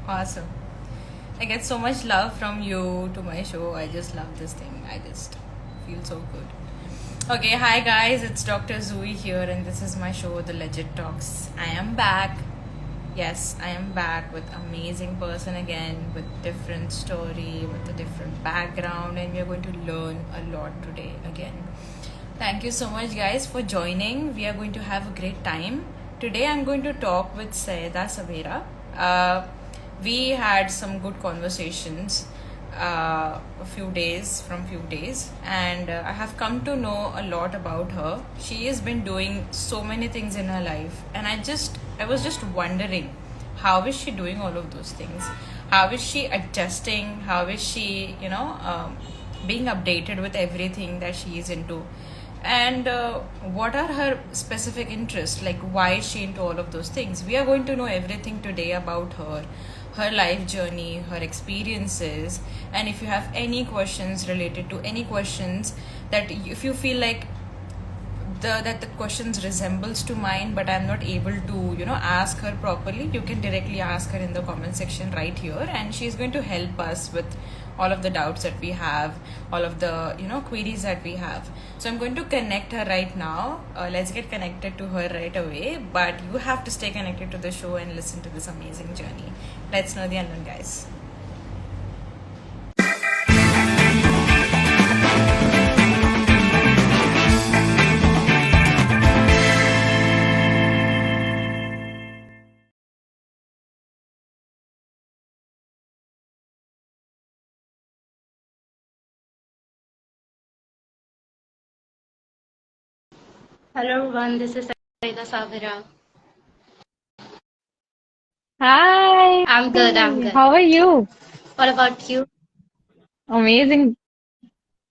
Awesome. I get so much love from you to my show. I just love this thing. I just feel so good. Okay, hi guys, it's Dr. Zui here, and this is my show, The Legit Talks. I am back. Yes, I am back with amazing person again, with different story, with a different background, and we are going to learn a lot today again. Thank you so much, guys, for joining. We are going to have a great time. Today, I'm going to talk with Syeda Sabera. We had some good conversations few days, and I have come to know a lot about her. She has been doing so many things in her life, and I was just wondering, how is she doing all of those things? How is she adjusting? How is she, being updated with everything that she is into? And what are her specific interests, like why is she into all of those things? We are going to know everything today about her life journey, her experiences. And if you have any questions related to any questions, that if you feel like that the questions resembles to mine, but I'm not able to ask her properly, you can directly ask her in the comment section right here, and she's going to help us with all of the doubts that we have, all of the queries that we have. So I'm going to connect her right now. Let's get connected to her right away, but you have to stay connected to the show and listen to this amazing journey. Let's know the unknown, guys. Hello everyone, this is Syeda Sabera. Hi, I'm good, I'm good. how are you? What about you? Amazing.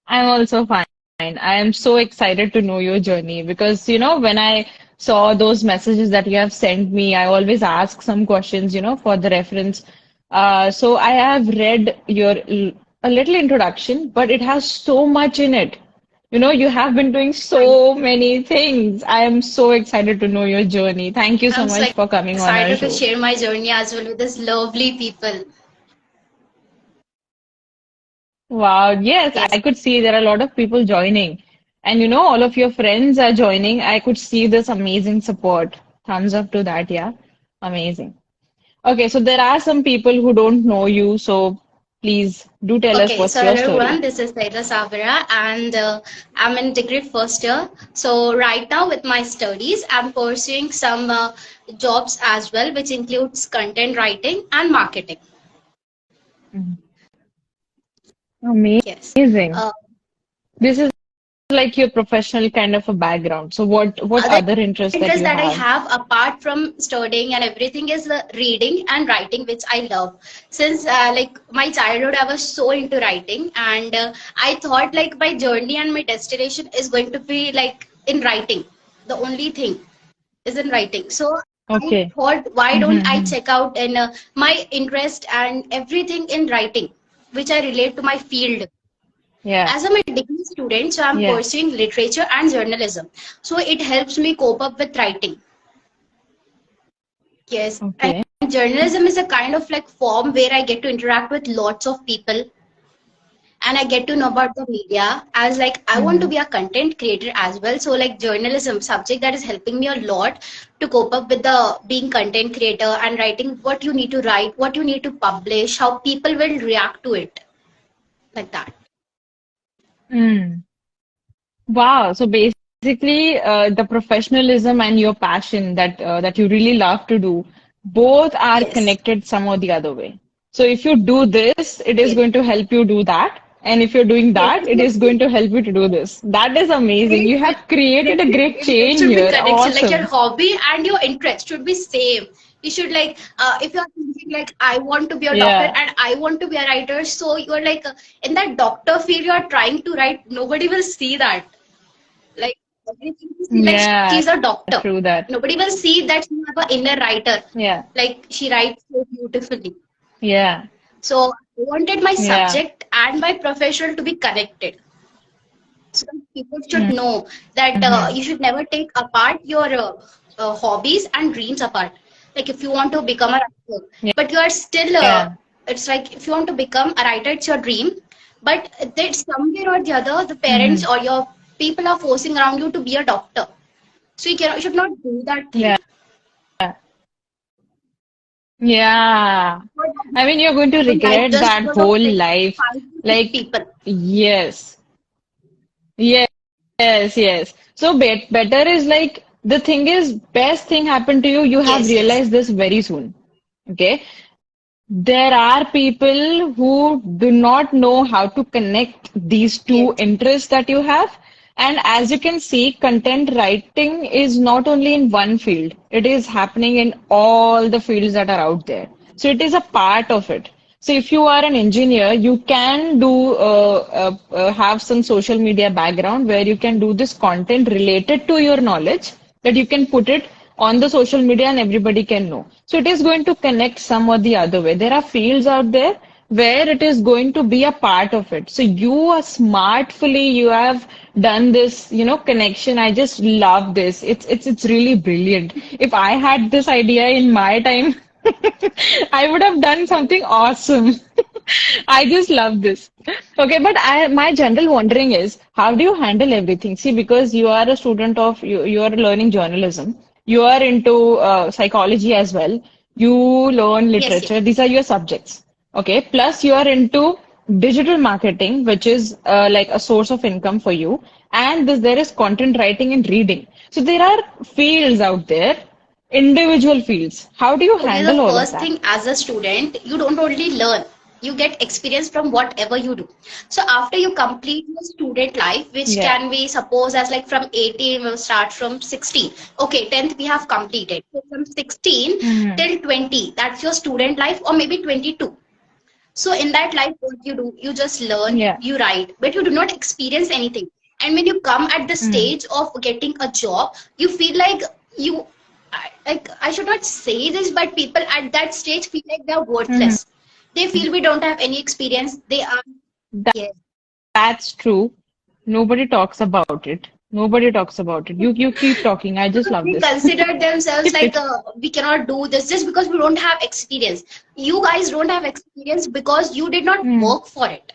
I'm also fine. I am so excited to know your journey because, when I saw those messages that you have sent me, I always ask some questions, for the reference. So I have read a little introduction, but it has so much in it. You have been doing Thank so you. many things. I am so excited to know your journey. Thank you so I'm so much for coming on our excited to show. share my journey as well with these lovely people. Wow, yes, Yes. I could see there are a lot of people joining. And all of your friends are joining. I could see this amazing support. Thumbs up to that, yeah. Amazing. Okay, so there are some people who don't know you, so please do tell us Okay, so what's your hello everyone, story. this is Syeda Sabera and I'm in degree first year. So right now with my studies, I'm pursuing some jobs as well, which includes content writing and marketing. Mhm. Yes. Amazing. Uh, This is like your professional kind of a background. So what Other other interests that interest you that I have? have apart from studying and everything is reading and writing, which I love. Since like my childhood, I was so into writing, and I thought like my journey and my destination is going to be like in writing. The only thing is in writing. So I Okay. thought, why don't I Mm-hmm. check out in my interest and everything in writing, which I relate to my field. Yeah. As I'm a degree student, so I'm Yeah. pursuing literature and journalism. So it helps me cope up with writing. Yes. And Okay. journalism is a kind of like form where I get to interact with lots of people and I get to know about the media as like I want to Mm-hmm. be a content creator as well. So like journalism subject that is helping me a lot to cope up with the being content creator and writing what you need to write, what you need to publish, how people will react to it. Like that. Mm. Wow. So basically, the professionalism and your passion that you really love to do, both are Yes. connected some or the other way. So if you do this, it is Yes. going to help you do that. And if you're doing Yes. that, it is going to help you to do this. That is amazing. You have created a great It chain should be here. connection, like your Awesome. hobby and your interest should be same. You should like if you're thinking like I want to be a doctor Yeah. and I want to be a writer, so you're like in that doctor field you're trying to write, nobody will see that. Like everything you see like Yeah. she's a doctor, True that. nobody will see that she have an inner writer, Yeah. like she writes so beautifully. Yeah. So I wanted my Yeah. subject and my profession to be connected. So people should Mm-hmm. know that you should never take apart your hobbies and dreams apart. Like if you want to become a writer, but you are still, Yeah. it's like if you want to become a writer, it's your dream, but that somewhere or the other, the parents Hmm. or your people are forcing around you to be a doctor. So you should not do that thing. Yeah. Yeah. But I mean, you're going to your life regret just that because of whole like life. 5 to 6 Like, people. yes. Yes, yes. So better is like the thing is best thing happened to you. You have Yes, yes, realized this very soon. Okay. There are people who do not know how to connect these yes. two interests that you have. And as you can see, content writing is not only in one field, it is happening in all the fields that are out there. So it is a part of it. So if you are an engineer, you can do have some social media background where you can do this content related to your knowledge that you can put it on the social media and everybody can know. So it is going to connect some or the other way. There are fields out there where it is going to be a part of it. So you are smartfully, you have done this, connection. I just love this. It's really brilliant. If I had this idea in my time, I would have done something awesome. I just love this. Okay, but my general wondering is, how do you handle everything? See, because you are a student of, you are learning journalism, you are into psychology as well, you learn Yes, yes. literature, these are your subjects. Okay, plus you are into digital marketing, which is like a source of income for you, and there is content writing and reading. So there are fields out there, individual fields. How do you Okay, the handle all of first that? thing as a student, you don't only learn, you get experience from whatever you do. So after you complete your student life, which Yeah. can be suppose as like from 18, we'll start from 16. Okay, 10th we have completed. So from 16 Hmm. till 20, that's your student life, or maybe 22. So in that life, what you do, you just learn, Yeah. you write, but you do not experience anything. And when you come at the Hmm. stage of getting a job, you feel like you, like I should not say this, but people at that stage feel like they're Hmm. worthless. They feel we don't have any experience. They are, yes. That's true. Nobody talks about it. Nobody talks about it. You keep talking. I just love They this. consider themselves Keep like it. we cannot do this just because we don't have experience. You guys don't have experience because you did not Hmm. work for it.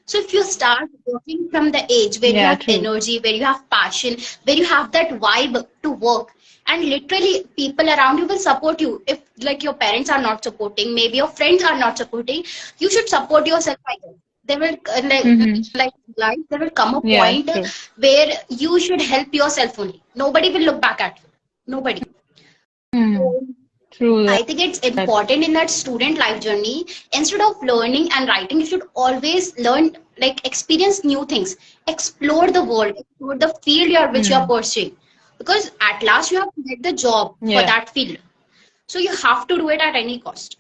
So if you start working from the age where you Yeah, have true. energy, where you have passion, where you have that vibe to work, and literally people around you will support you. If like your parents are not supporting, maybe your friends are not supporting, you should support yourself. I guess there will Hmm. like life. There will come a Yeah, point true. where you should help yourself only. Nobody will look back at you. Nobody. Hmm. So, True I that. think it's important in that student life journey. Instead of learning and writing, you should always learn, like experience new things, explore the world, explore the field which you are Hmm. pursuing. Because at last you have to get the job for Yeah, that field. So you have to do it at any cost.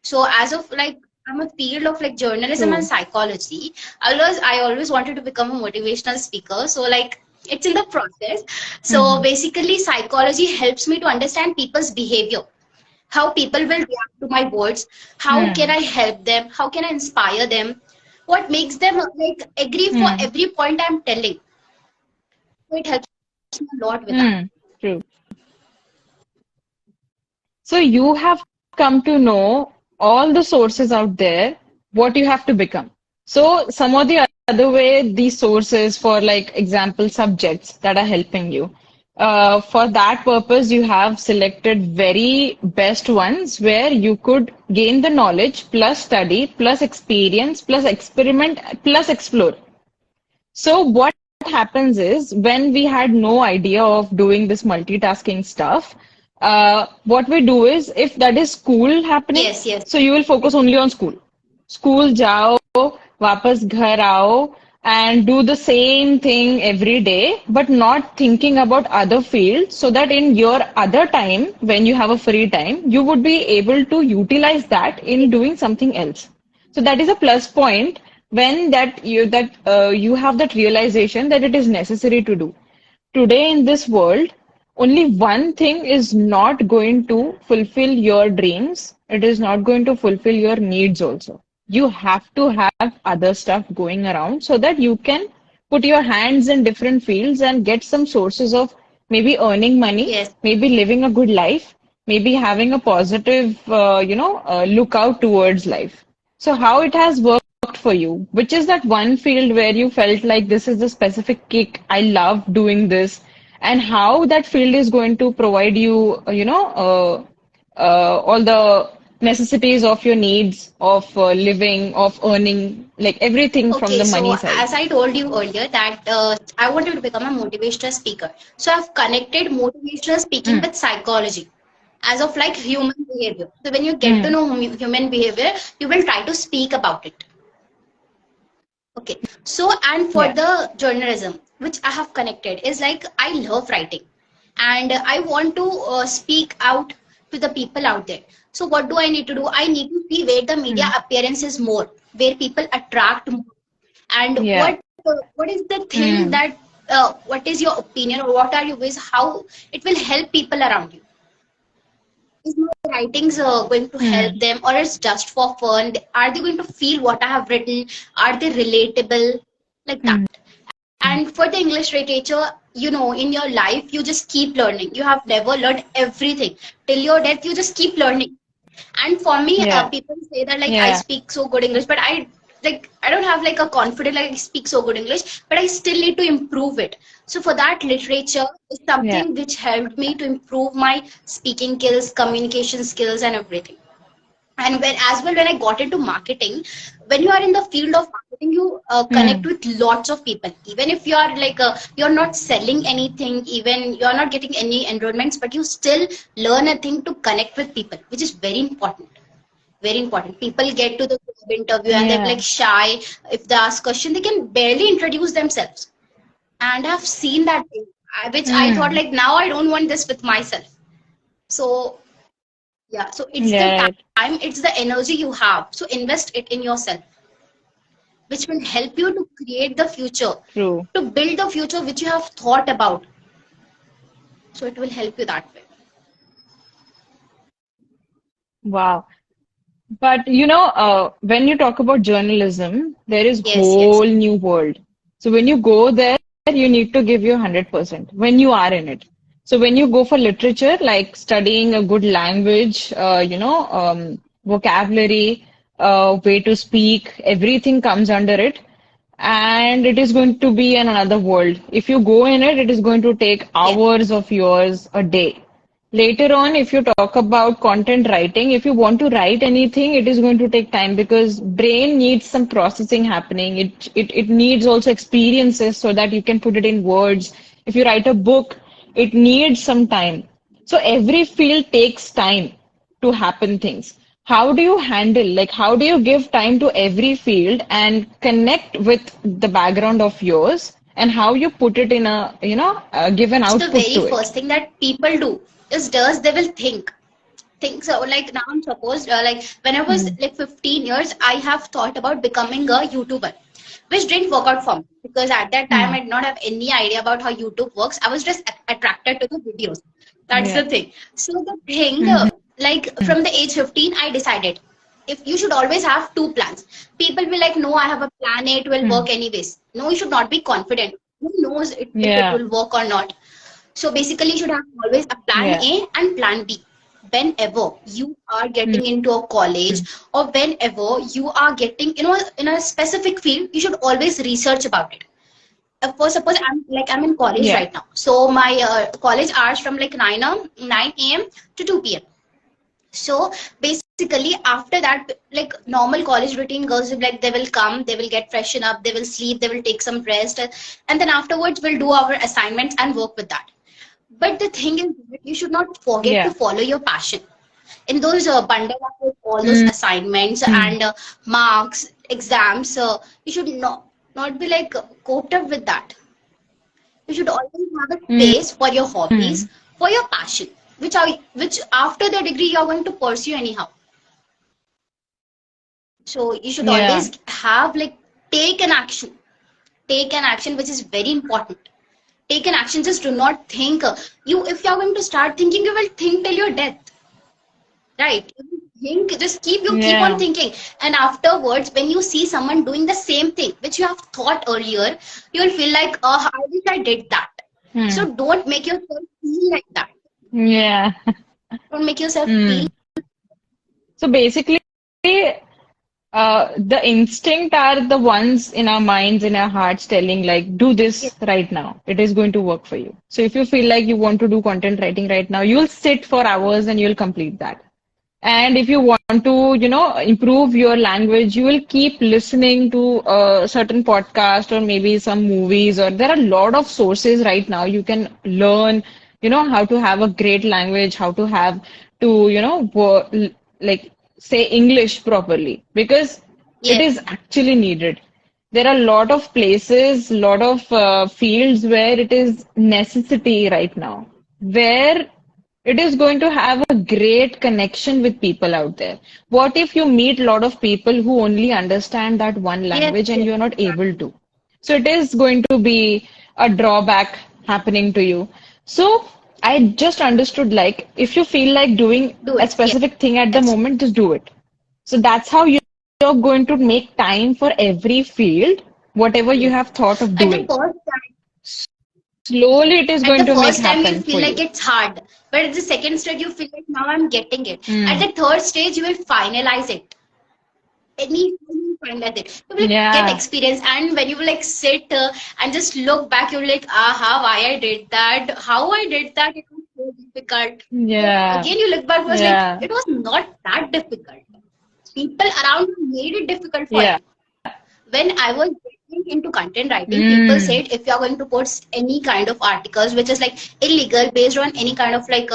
So as of like I'm a field of like journalism and true. psychology. I always wanted to become a motivational speaker. So like it's in the process. So Hmm. basically psychology helps me to understand people's behavior, how people will react to my words, how can Hmm. I help them, how can I inspire them, what makes them like agree for Hmm. every point I'm telling. So it helps me a lot with that. Hmm. True. So you have come to know all the sources out there, what you have to become. So some of the other way, these sources for like example subjects that are helping you. For that purpose, you have selected very best ones where you could gain the knowledge plus study plus experience plus experiment plus explore. So what happens is when we had no idea of doing this multitasking stuff, what we do is if that is school happening, Yes, yes. so you will focus only on school. School jao, वापस घर आओ, and do the same thing every day, but not thinking about other fields, so that in your other time, when you have a free time, you would be able to utilize that in doing something else. So that is a plus point when you have that realization that it is necessary to do. Today in this world, only one thing is not going to fulfill your dreams. It is not going to fulfill your needs also. You have to have other stuff going around so that you can put your hands in different fields and get some sources of maybe earning money, Yes. maybe living a good life, maybe having a positive, lookout towards life. So how it has worked for you? Which is that one field where you felt like this is the specific kick, I love doing this, and how that field is going to provide you, all the necessities of your needs, of living, of earning, like everything from Okay, the money so side. as I told you earlier that I wanted to become a motivational speaker. So I've connected motivational speaking Mm, with psychology as of like human behavior. So when you get to mm, know human behavior, you will try to speak about it. Okay. So, and for yeah. the journalism, which I have connected, is like I love writing and I want to speak out to the people out there. So, what do I need to do? I need to see where the media Mm, appearance is more, where people attract more, and yeah. what is the thing Mm, that what is your opinion or what are your ways how it will help people around you. Is my writings going to help mm, them or it's just for fun? Are they going to feel what I have written? Are they relatable? Like that. mm, And for the English literature, you know, in your life, you just keep learning. You have never learned everything. Till your death, you just keep learning. And for me, yeah. people say that like I Yeah. speak so good English, but I don't have like a confidence like I speak so good English, but I still need to improve it. So for that, literature is Yeah. something which helped me to improve my speaking skills, communication skills, and everything. And when as well when I got into marketing, when you are in the field of marketing, you connect Mm, with lots of people. Even if you are like you're not selling anything, even you're not getting any enrollments, but you still learn a thing to connect with people, which is very important. Very important. People get to the job interview and they're yeah. like shy. If they ask question, they can barely introduce themselves. And I've seen that thing, which I thought Mm, like now I don't want this with myself. So yeah, so it's the yeah, right. time, it's the energy you have. So invest it in yourself, which will help you to create the future, True. to build the future which you have thought about. So it will help you that way. Wow. But when you talk about journalism, there is Yes, yes. whole new world. So when you go there, you need to give your 100% when you are in it. So when you go for literature, like studying a good language, vocabulary, way to speak, everything comes under it. And it is going to be in another world. If you go in it, it is going to take Yes. hours of yours a day. Later on, if you talk about content writing, if you want to write anything, it is going to take time because brain needs some processing happening. It needs also experiences so that you can put it in words. If you write a book, it needs some time. So every field takes time to happen things. How do you handle, like, how do you give time to every field and connect with the background of yours and how you put it in give an So the output very to it? first thing that people do is does they will think so like now I'm supposed like when I was Hmm. like 15 years I have thought about becoming a YouTuber, which didn't work out for me because at that time Hmm. I did not have any idea about how YouTube works. I was just attracted to the videos. That's Yeah. the thing. So the thing Hmm. like from the age 15 I decided if you should always have two plans. People will like no I have a plan A, it will Hmm. work anyways. No, you should not be confident. Who knows if it Yeah. will work or not. So basically, you should have always a plan Yeah. A and plan B. Whenever you are Hmm. getting into a college or whenever you are getting, in a specific field, you should always research about it. For suppose I'm in college Yeah. right now. So my college hours from like 9 a.m. to 2 p.m. So basically, after that, like normal college routine goes, like they will come, they will get freshen up, they will sleep, they will take some rest, and then afterwards we'll do our assignments and work with that. But the thing is, you should not forget to Yeah. follow your passion. In those bundle up with all those Hmm. assignments and marks, exams, you should not be like coped up with that. You should always have a Hmm. space for your hobbies, for your passion, which after the degree you are going to pursue anyhow. So you should Yeah. always have like take an action, take an action, which is very important. Take an action. Just do not think you. If you are going to start thinking, you will think till your death. Right. Think, just keep on Yeah. thinking. And afterwards, when you see someone doing the same thing, which you have thought earlier, you'll feel like, oh, I wish I did that. Hmm. So don't make yourself feel like that. Yeah. Don't make yourself feel. Mm. So basically, the instinct are the ones in our minds, in our hearts, telling like, do Yes, this right now. It is going to work for you. So if you feel like you want to do content writing right now, you'll sit for hours and you'll complete that. And if you want to, improve your language, you will keep listening to a certain podcast or maybe some movies, or there are a lot of sources right now. You can learn, how to have a great language, how to have to, like say English properly because it yes, is actually needed. There are a lot of places, lot of fields where it is necessity right now, where it is going to have a great connection with people out there. What if you meet a lot of people who only understand that one yes, language and yes. you're not able to? So it is going to be a drawback happening to you. So I just understood like if you feel like doing Do a it. Yes, specific thing at the moment, just do it. So that's how you're going to make time for every field, whatever you yes. have thought of At the doing. first time, Slowly, it is at going the to make first time you happen feel for like you. it's hard, but at the second stage you feel like now I'm getting it. At Mm. the third stage you will finalize it. Any finalize it. You will get Yeah, experience, and when you will like sit and just look back, you're like, aha, why I did that, how I did that. It was so difficult. But yeah, again, you look back, it was like yeah, it was not that difficult. People around you made it difficult for yeah. you. When I was getting into content writing, people Mm. said if you're going to post any kind of articles which is like illegal based on any kind of like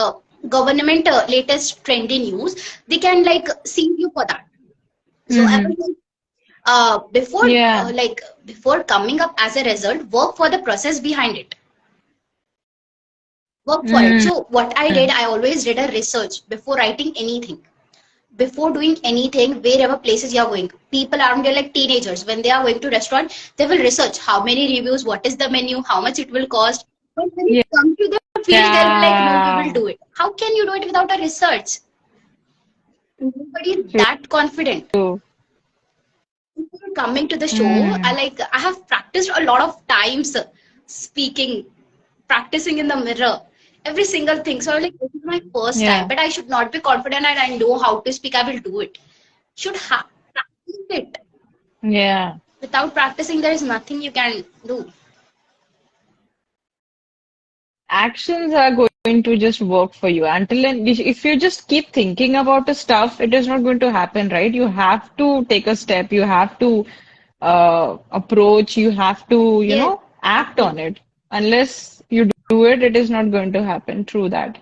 government latest trendy news, they can like seize you for that. So I Hmm. was like, before Yeah. before coming up as a result, work for the process behind it. Work for it. Mm. So what I did, I always did a research before writing anything. Before doing anything, wherever places you're going, people around there like teenagers, when they are going to restaurant, they will research how many reviews, what is the menu, how much it will cost. But when it comes to the field, they'll be like, no, we will Yeah. do it. How can you do it without a research? Nobody is that confident. True. Before coming to the show, Mm. I have practiced a lot of times speaking, practicing in the mirror, every single thing. So I was like, this is my first time, Yeah. but I should not be confident and I know how to speak, I will do it. Should have practiced it. Yeah. Without practicing, there is nothing you can do. Actions are going to just work for you until and if you just keep thinking about the stuff, it is not going to happen, right? You have to take a step, you have to approach, you have to, Yes, act on exactly. it. Unless you do it, it is not going to happen. True that.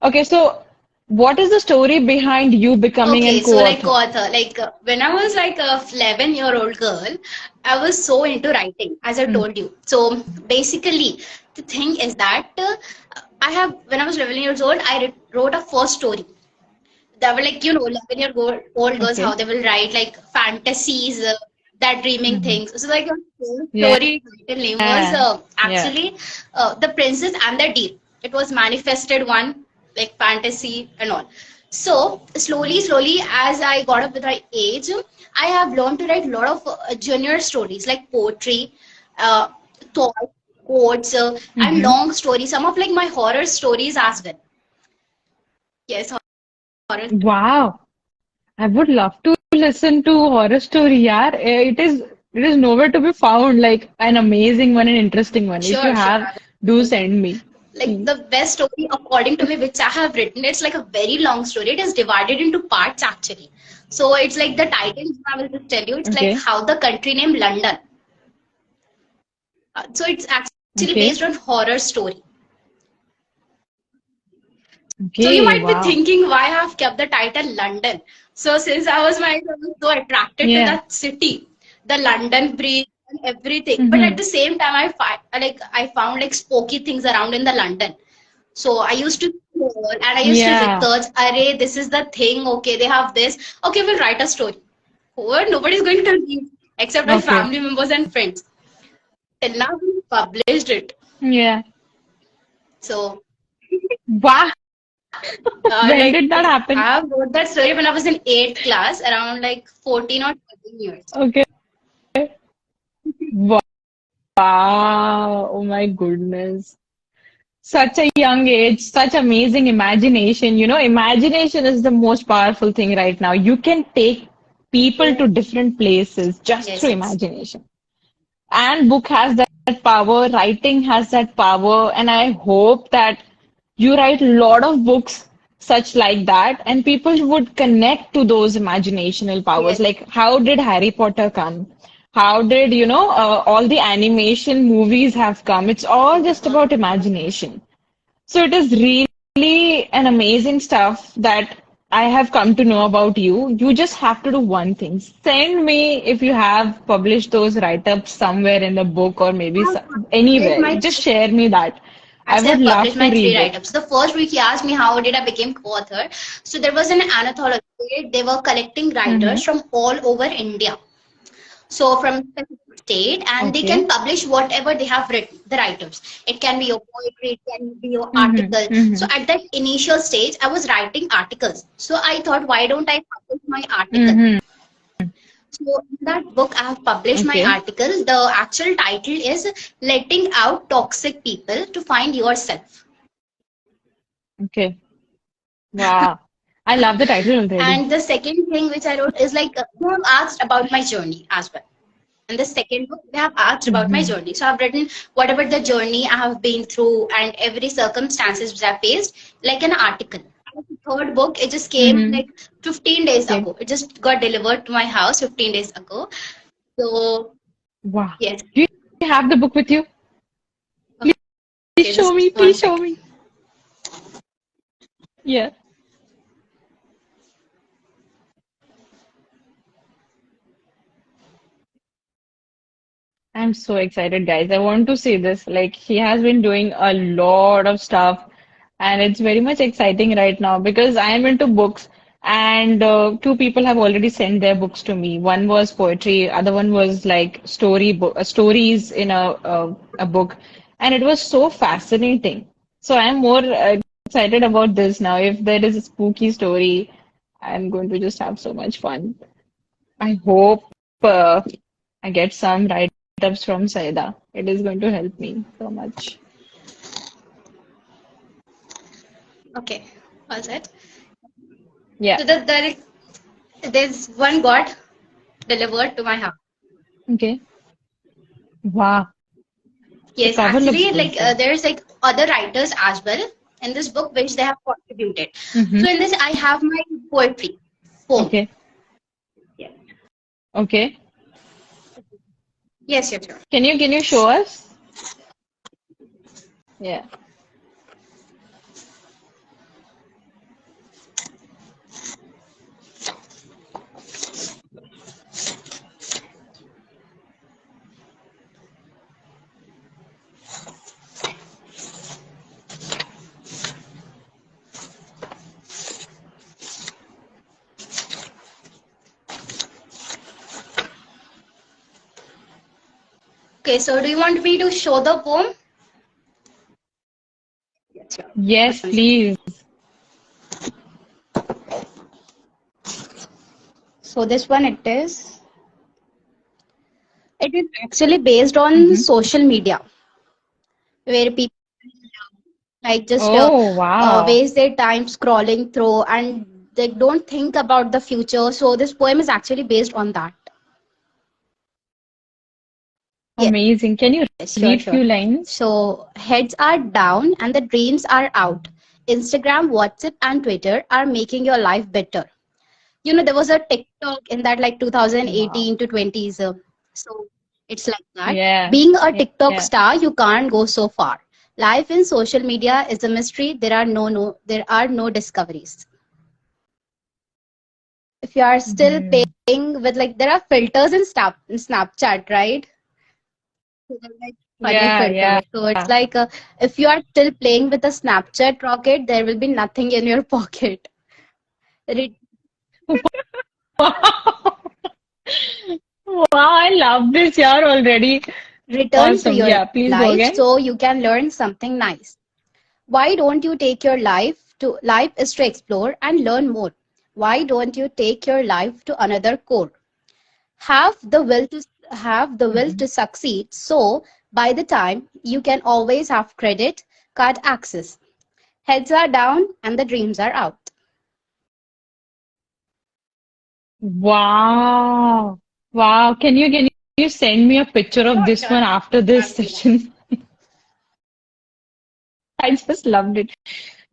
Okay, so what is the story behind you becoming Okay, an so like co-author? co-author, when I was like a 11-year-old girl, I was so into writing, as I Mm. told you. So basically, the thing is that when I was 11 years old, wrote a first story. That were like, 11-year-old girls, how Okay. they will write like fantasies, that dreaming Mhm. things. So like, the first Yeah, story title name was yeah. actually The Princess and the Deer. It was manifested one, like fantasy and all. So slowly, as I got up with my age, I have learned to write a lot of junior stories like poetry, uh, thoughts, quotes, and Hmm. long stories. Some of like my horror stories as well. Yes, horror. Wow. I would love to listen to horror story, yaar. It is nowhere to be found, like an amazing one, an interesting one. If you Sure, have, I do will. send me. Like the best story according to me, which I have written, it's like a very long story. It is divided into parts actually. So it's like the title, I will just tell you, it's like Okay. how the country named London. So it's actually Okay. based on horror story. So you Okay. might be Wow. thinking why I have kept the title London. So since I was so attracted to Yeah. that city, the London Bridge and everything. But at Hmm. the same time, I found like spooky things around in the London. So I used to scroll and I used to Yeah. research, array, this is the thing, okay, they have this. Okay, we'll write a story. Who nobody's going to read except my Okay. family members and friends. Till now we published it. Yeah. So Wow. When like did that happen? I wrote that story when I was in eighth class, around like 14 or 13 years. Okay. Wow. Oh my goodness. Such a young age, such amazing imagination. You know, imagination is the most powerful thing right now. You can take people to different places just Yes, through yes. imagination. And book has that power, writing has that power, and I hope that you write a lot of books such like that, and people would connect to those imaginational powers. Yes. Like, how did Harry Potter come? How did, all the animation movies have come? It's all just about imagination. So it is really an amazing stuff that I have come to know about you. You just have to do one thing. Send me if you have published those write-ups somewhere in the book or maybe Did anywhere. my Just share me that. I Actually, would I've published love to my three read it. write-ups. The first week he asked me how did I become co-author. So there was an anthology. They were collecting writers Mm-hmm. from all over India. So from specific state, and they can Okay. publish whatever they have written, the writers. It can be your poetry, it can be your Mm-hmm. article. So Mm-hmm. at that initial stage, I was writing articles. So I thought, why don't I publish my article? Mm-hmm. So in that book, I have published my Okay. article. The actual title is Letting Out Toxic People to Find Yourself. Okay. Wow. I love the title already. And the second thing which I wrote is like, you have asked about my journey as well. In the second book, they have asked about my Mm-hmm. journey. So I've written whatever the journey I have been through and every circumstances which I faced, like an article. And the third book, it just came Mm-hmm. like 15 days Okay. ago. It just got delivered to my house 15 days ago. So Wow. yes. Do you have the book with you? Please Okay, show just me. one Please show second. me. Yeah. I'm so excited, guys. I want to see this. Like, he has been doing a lot of stuff, and it's very much exciting right now because I am into books, and two people have already sent their books to me. One was poetry, other one was like stories in a book, and it was so fascinating. So I'm more excited about this now. If there is a spooky story, I'm going to just have so much fun. I hope I get some write-ups from Syeda. It is going to help me so much. Okay, was it? Yeah. So there's one got delivered to my house. Okay. Wow. The Yes, cover looks actually, good like though. there's like other writers as well in this book which they have contributed. Mm-hmm. So in this, I have my poetry poem. Okay. Yeah. Okay. Yes, yes, sure. Can you show us? Yeah. Okay, so do you want me to show the poem? Yes, sure. Yes, Just one second. please. So this one it is. It is actually based on Mm-hmm. social media where people like just Oh, wow. waste their time scrolling through and they don't think about the future. So this poem is actually based on that. Yes, Amazing. Can you sure, read sure. few lines? So heads are down and the dreams are out. Instagram, WhatsApp, and Twitter are making your life better. You know, there was a TikTok in that like Wow. 2018 to 20s. So it's like that. Yeah. Being a TikTok Yeah. star, you can't go so far. Life in social media is a mystery. There are no discoveries. If you are still Mm-hmm. playing with like there are filters in Snapchat, right? So they're like funny Yeah, yeah. filters. So it's like if you are still playing with a Snapchat rocket, there will be nothing in your pocket. Re- Wow, I love this year already. Return to Awesome. your Yeah, please go life again. so you can learn something nice. Why don't you take your life is to explore and learn more. Why don't you take your life to another core? Have the will to have the will Mhm. to succeed. So by the time you can always have credit, Card access. Heads are down and the dreams are out. Wow. Wow. Can you send me a picture of Sure, this sure. one after this I'll do that. session? I just loved it.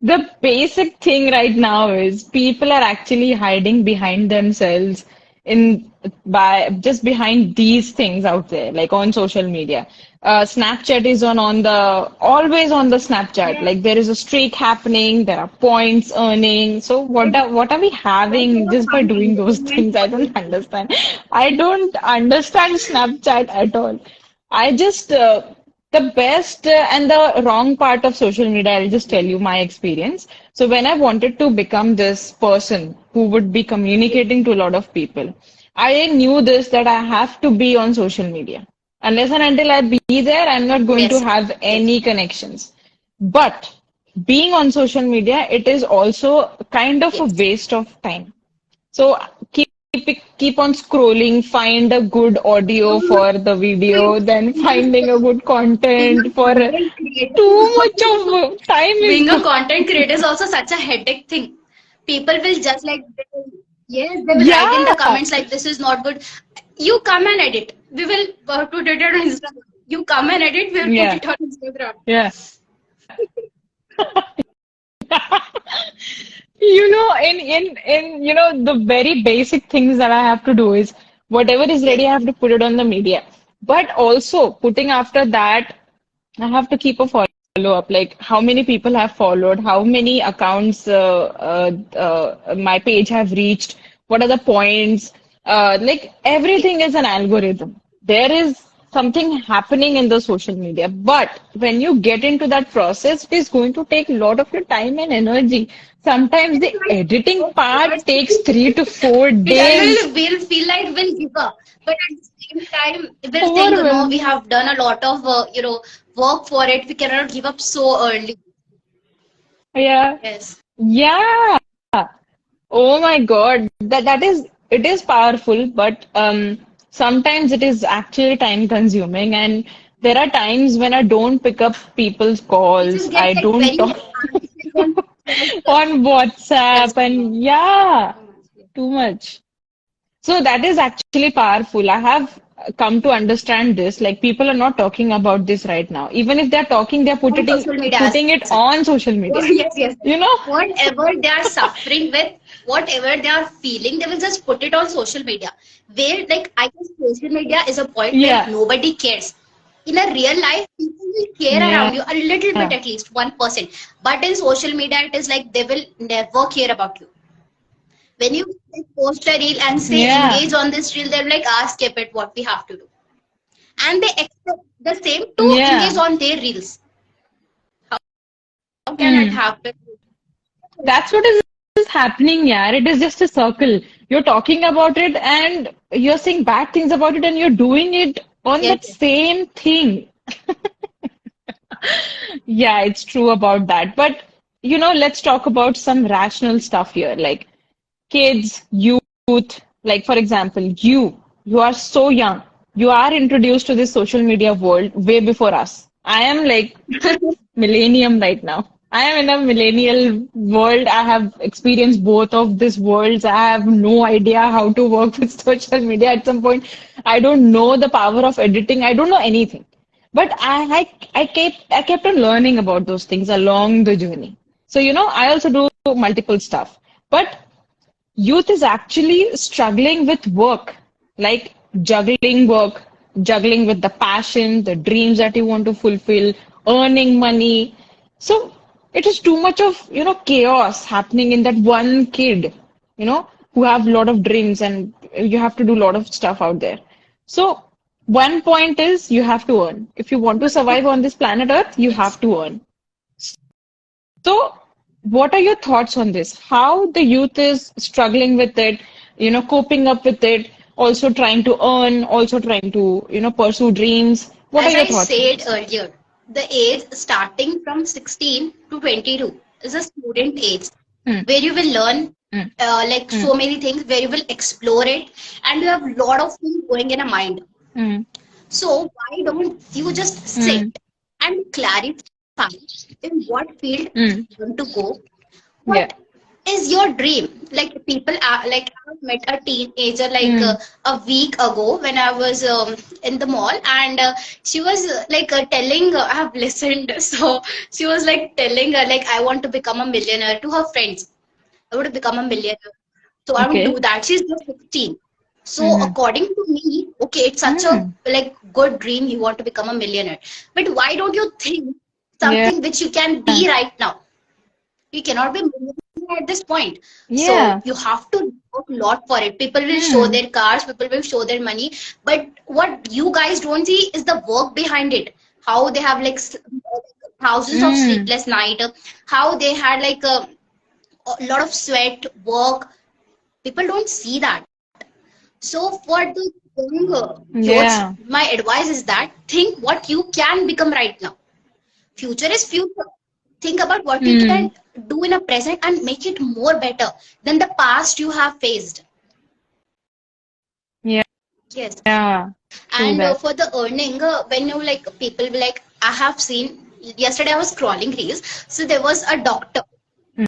The basic thing right now is people are actually hiding behind themselves in by just behind these things out there, like on social media. Snapchat is on the always on the Snapchat. Yes. Like there is a streak happening, there are points earning. So what are we having Whatever just by fun doing those entertainment things? for I you. don't understand. I don't understand Snapchat at all. I just the best and the wrong part of social media, I'll just tell you my experience. So when I wanted to become this person who would be communicating to a lot of people, I knew this that I have to be on social media. Unless and until I be there, I'm not going to Yes. have Yes. any connections. But being on social media, it is also kind of a Yes. waste of time. So keep on scrolling, find a good audio Um, for the see, video, then finding a being good being content a for content creator is too much also of time is being a gone. content creator is also such a headache thing. People will just like yes, they will write in the Yeah, comments like this is not good. You come and edit. We will put it on Instagram. You come and edit. We will put yeah, it on Instagram. yeah. The very basic things that I have to do is whatever is Yes. ready, I have to put it on the media. But also putting after that, I have to keep a follow up, like how many people have followed, how many accounts my page have reached, what are the points. Like everything is an algorithm. There is something happening in the social media, but when you get into that process, it is going to take a lot of your time and energy. Sometimes It the editing might part hurt. takes 3 to 4 It days. will feel like we'll give up, but at the same time, we'll think, no, we Overwhelming. have done a lot of work for it. We cannot give up so early. Yeah. Yes. Yeah. Oh my God, that is it is powerful, but sometimes it is actually time consuming, and there are times when I don't pick up people's We calls, just get I like don't very talk anxious and on yes. WhatsApp, and yeah, too much. So that is actually powerful. I have come to understand this. Like people are not talking about this right now. Even if they're talking, they're On social media as putting it well. on social Oh, media. yes, yes. You know? Whatever they are suffering with, whatever they are feeling, they will just put it on social media. Where, like, I guess social media is a point where Yeah. nobody cares. In a real life, people will care Yeah. around you a little bit, at least 1%. But in social media, it is like they will never care about you. When you like, post a reel and say Yeah. engage on this reel, they're like, ask it what we have to do. And they expect the same to engage Yeah. on their reels. How can it Hmm. happen? That's what is happening, yeah. It is just a circle. You're talking about it and you're saying bad things about it and you're doing it on Yes, that yes. same thing. Yeah, it's true about that. But, let's talk about some rational stuff here. Like kids, youth, like for example, you are so young. You are introduced to this social media world way before us. I am like millennium right now. I am in a millennial world. I have experienced both of these worlds. I have no idea how to work with social media at some point. I don't know the power of editing. I don't know anything. But I kept on learning about those things along the journey. So, I also do multiple stuff. But youth is actually struggling with work, like juggling work, juggling with the passion, the dreams that you want to fulfill, earning money. So it is too much of, chaos happening in that one kid, who have a lot of dreams and you have to do a lot of stuff out there. So one point is you have to earn. If you want to survive on this planet Earth, you Yes. have to earn. So, what are your thoughts on this? How the youth is struggling with it, coping up with it, also trying to earn, also trying to, pursue dreams. What are As your I thoughts on said this? earlier, the age starting from 16 to 22 is a student age Hmm, where you will learn hmm, like hmm, so many things, where you will explore it, and you have a lot of things going in a mind. hmm, So why don't you just sit hmm, and clarify find in what field Mm. you want to go. Yeah. What is your dream? Like people are like I met a teenager like Mm. a week ago when I was in the mall, and she was telling I have listened. So she was like telling like I want to become a millionaire to her friends. I want to become a millionaire. So I would do Okay. that. She's just 16. So Mm-hmm. according to me, okay, it's such a Mm. like good dream you want to become a millionaire. But why don't you think Yeah. something which you can be right now? You cannot be millionaire at this point. So Yeah. you have to work a lot for it. People will show Mm. their cars, people will show their money, but what you guys don't see is the work behind it. How they have like thousands of Mm. sleepless night, how they had like a lot of sweat, work. People don't see that. So for the young youths, Yeah. my advice is that think what you can become right now. Future is future. Think about what you Mm. can do in a present and make it more better than the past you have faced. Yeah. Yes. True And that. for the earning, when you like people be like, I have seen yesterday I was scrolling reels. So there was a doctor.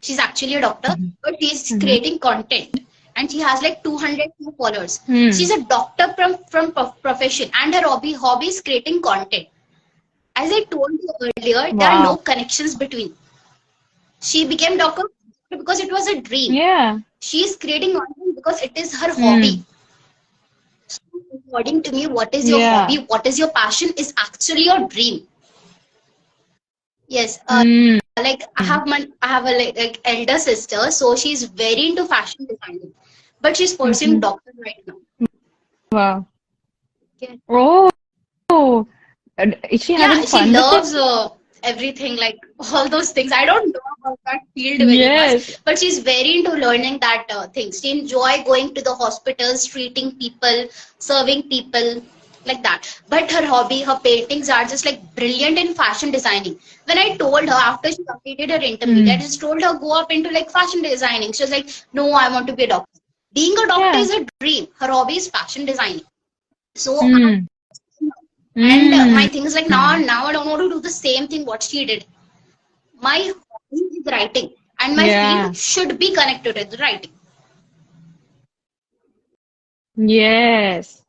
She's actually a doctor, Mm-hmm. but she's Mm-hmm. creating content, and she has like 200 followers. She's Mm. a doctor from profession, and her hobby is creating content. As I told you earlier, there are no Wow. connections between. She became doctor because it was a dream. Yeah. She is creating content because it is her hobby. Mm. So according to me, what is your hobby? Yeah. What is your passion? Is actually your dream. Yes. Mm. Like I have a like elder sister, so she's very into fashion designing, but she's pursuing Mm-hmm. doctor right now. Wow. Yeah. Oh, and is she having Yeah, she fun with it? loves everything, like all those things. I don't know about that field very Yes. much, but she's very into learning that things. She enjoy going to the hospitals, treating people, serving people, like that. But her hobby, her paintings are just like brilliant in fashion designing. When I told her after she completed her intermediate, I Mm. just told her go up into like fashion designing. She was like, no, I want to be a doctor. Being a doctor Yeah. is a dream. Her hobby is fashion designing. So Mm. and my Mm. thing is like now I don't want to do the same thing what she did. My hobby is writing, and my Yeah. field should be connected with writing. Yes.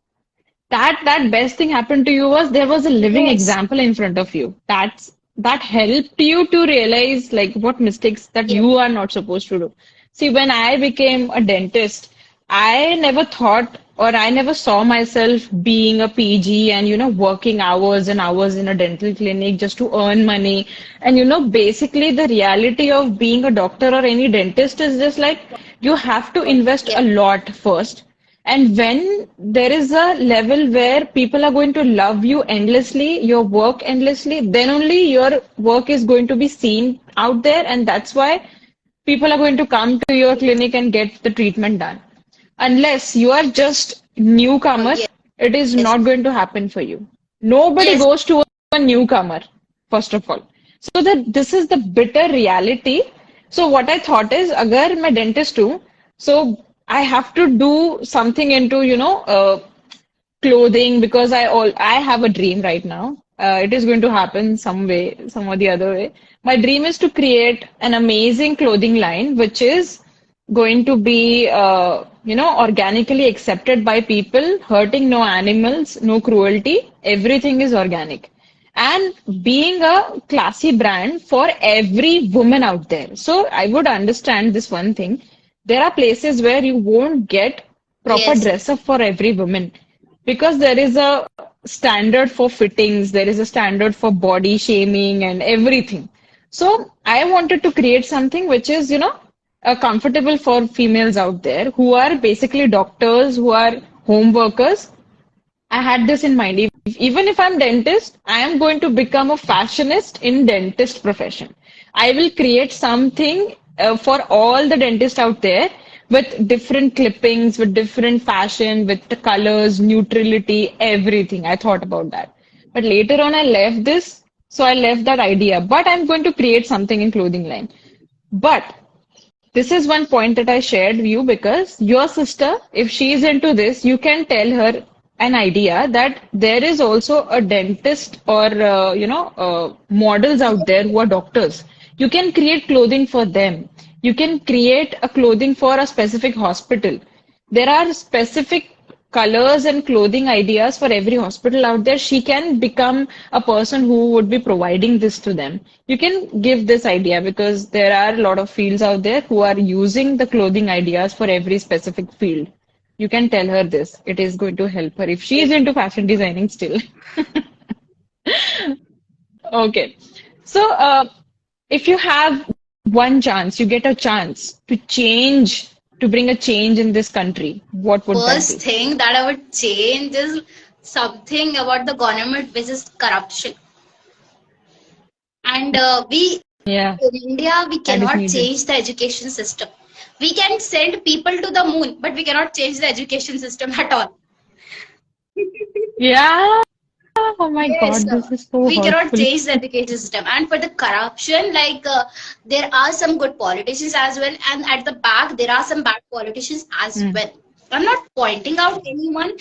That best thing happened to you was there was a living Yes, example in front of you. That helped you to realize like what mistakes that yes, you are not supposed to do. See, when I became a dentist, I never thought or I never saw myself being a PG and working hours and hours in a dental clinic just to earn money. And basically the reality of being a doctor or any dentist is just like you have to invest yes, a lot first, and when there is a level where people are going to love you endlessly, your work endlessly, then only your work is going to be seen out there. And that's why people are going to come to your clinic and get the treatment done. Unless you are just newcomer, yes, it is yes, not going to happen for you. Nobody yes, goes to a newcomer, first of all. So that this is the bitter reality. So what I thought is, agar मैं dentist हूँ, so I have to do something into, clothing because I have a dream right now. It is going to happen some way, some or the other way. My dream is to create an amazing clothing line, which is going to be, organically accepted by people, hurting no animals, no cruelty. Everything is organic. And being a classy brand for every woman out there. So I would understand this one thing. There are places where you won't get proper yes, dress up for every woman because there is a standard for fittings, there is a standard for body shaming and everything. So I wanted to create something which is, comfortable for females out there who are basically doctors, who are home workers. I had this in mind. Even if I'm dentist, I am going to become a fashionist in dentist profession. I will create something for all the dentists out there with different clippings, with different fashion, with the colors, neutrality, everything. I thought about that. But later on, I left this. So I left that idea. But I'm going to create something in clothing line. But this is one point that I shared with you because your sister, if she is into this, you can tell her an idea that there is also a dentist or models out there who are doctors. You can create clothing for them. You can create a clothing for a specific hospital. There are specific colors and clothing ideas for every hospital out there. She can become a person who would be providing this to them. You can give this idea because there are a lot of fields out there who are using the clothing ideas for every specific field. You can tell her this. It is going to help her if she is into fashion designing still. Okay. So, if you have one chance, you get a chance to change, to bring a change in this country, what would that First be? thing that I would change is something about the government, which is corruption. And we Yeah, in India, we that is cannot needed. change the education system. We can send people to the moon, but we cannot change the education system at all. Yeah. Oh my Yes, God, this is so we cannot hurtful. change the education system. And for the corruption, there are some good politicians as well, and at the back there are some bad politicians as Mm, well. I'm not pointing out anyone,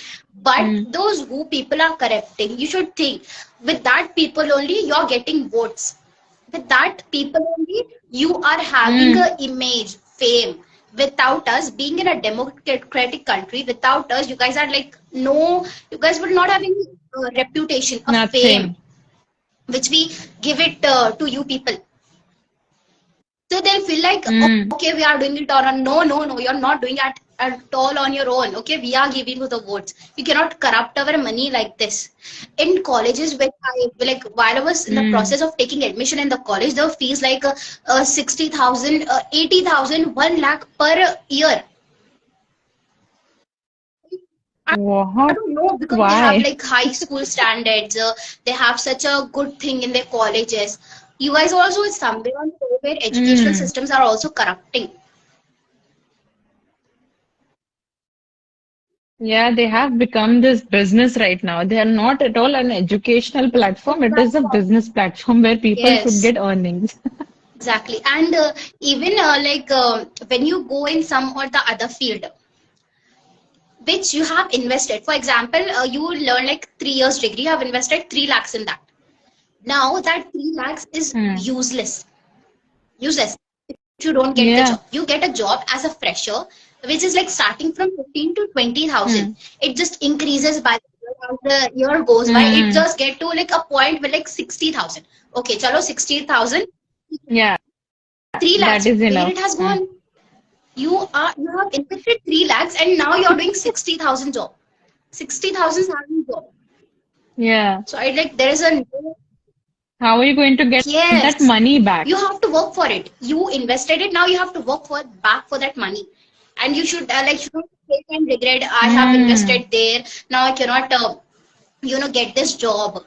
but mm, those who people are corrupting, you should think with that people only you're getting votes. With that people only you are having mm, a image, fame. Without us being in a democratic country, without us, you guys are like no, you guys will not have any reputation, a fame, nothing. which we give it to you people. So they'll feel like, Mm, okay, we are doing it on a no, no, no, you're not doing it at all on your own. Okay, we are giving you the votes. You cannot corrupt our money like this. In colleges, when I like while I was in the mm. process of taking admission in the college, the fees like 60,000, 80,000, 1 lakh per year. I What? don't know because they have Why? like high school standards. They have such a good thing in their colleges. You guys also is somewhere on the where educational Mm. systems are also corrupting. Yeah, they have become this business right now. They are not at all an educational platform. It is a business platform where people should Yes, get earnings. exactly. And even when you go in some or the other field, which you have invested. For example, you learn like 3 years degree, you have invested 3 lakhs in that. Now that 3 lakhs is Hmm. useless. Useless. You don't get the Yeah. job. You get a job as a fresher, which is like starting from 15 to 20,000. Hmm. It just increases by as the year goes by. It Hmm. just get to like a point with like 60,000. Okay, chalo 60,000, Yeah, three that lakhs. is Where enough. it has Hmm. gone? You have invested 3 lakhs and now you're doing 60,000 job. 60,000 salary job. Yeah. So I like there is a How are you going to get that yes. money You back? have to work for it. You invested it. Now you have to work for back for that money, and you should shouldn't take and regret. I have Hmm. invested there. Now I cannot get this job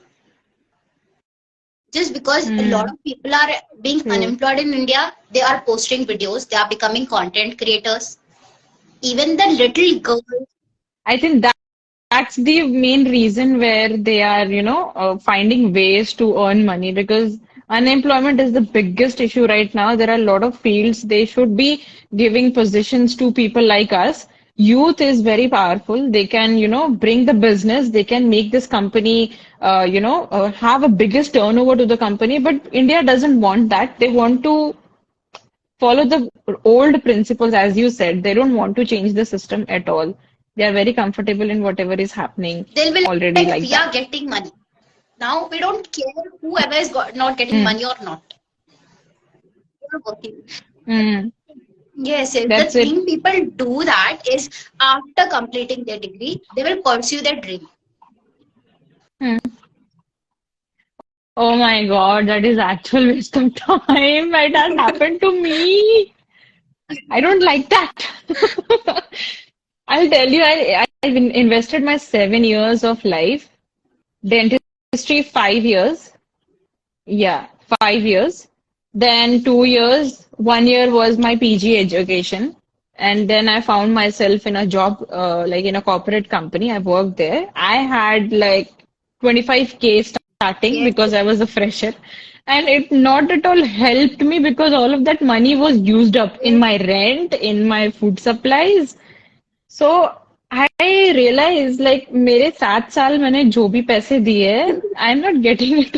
just because a lot Hmm. of people are being True. unemployed in India. They are posting videos. They are becoming content creators. Even the little girls. I think that's the main reason where they are, finding ways to earn money because unemployment is the biggest issue right now. There are a lot of fields they should be giving positions to people like us. Youth is very powerful. They can, bring the business. They can make this company, have a biggest turnover to the company. But India doesn't want that. They want to follow the old principles, as you said. They don't want to change the system at all. They are very comfortable in whatever is happening They'll be already like, like we are that. getting money. Now we don't care whoever is not getting Mm, money or not. They are working. mm, Yes, yes. The that's it. thing people do that is after completing their degree, they will pursue their dream. Mm. Oh my God, that is actual waste of time. It has happened to me. I don't like that. I'll tell you, I've invested my 7 years of life, dentistry 5 years. Yeah, 5 years. Then 2 years, 1 year was my PG education. And then I found myself in a job, like in a corporate company. I worked there. I had like 25K starting Yes, because I was a fresher. And it not at all helped me because all of that money was used up in yes, my rent, in my food supplies. So I realize like मेरे 7 साल मैंने जो भी पैसे दिए I'm not getting it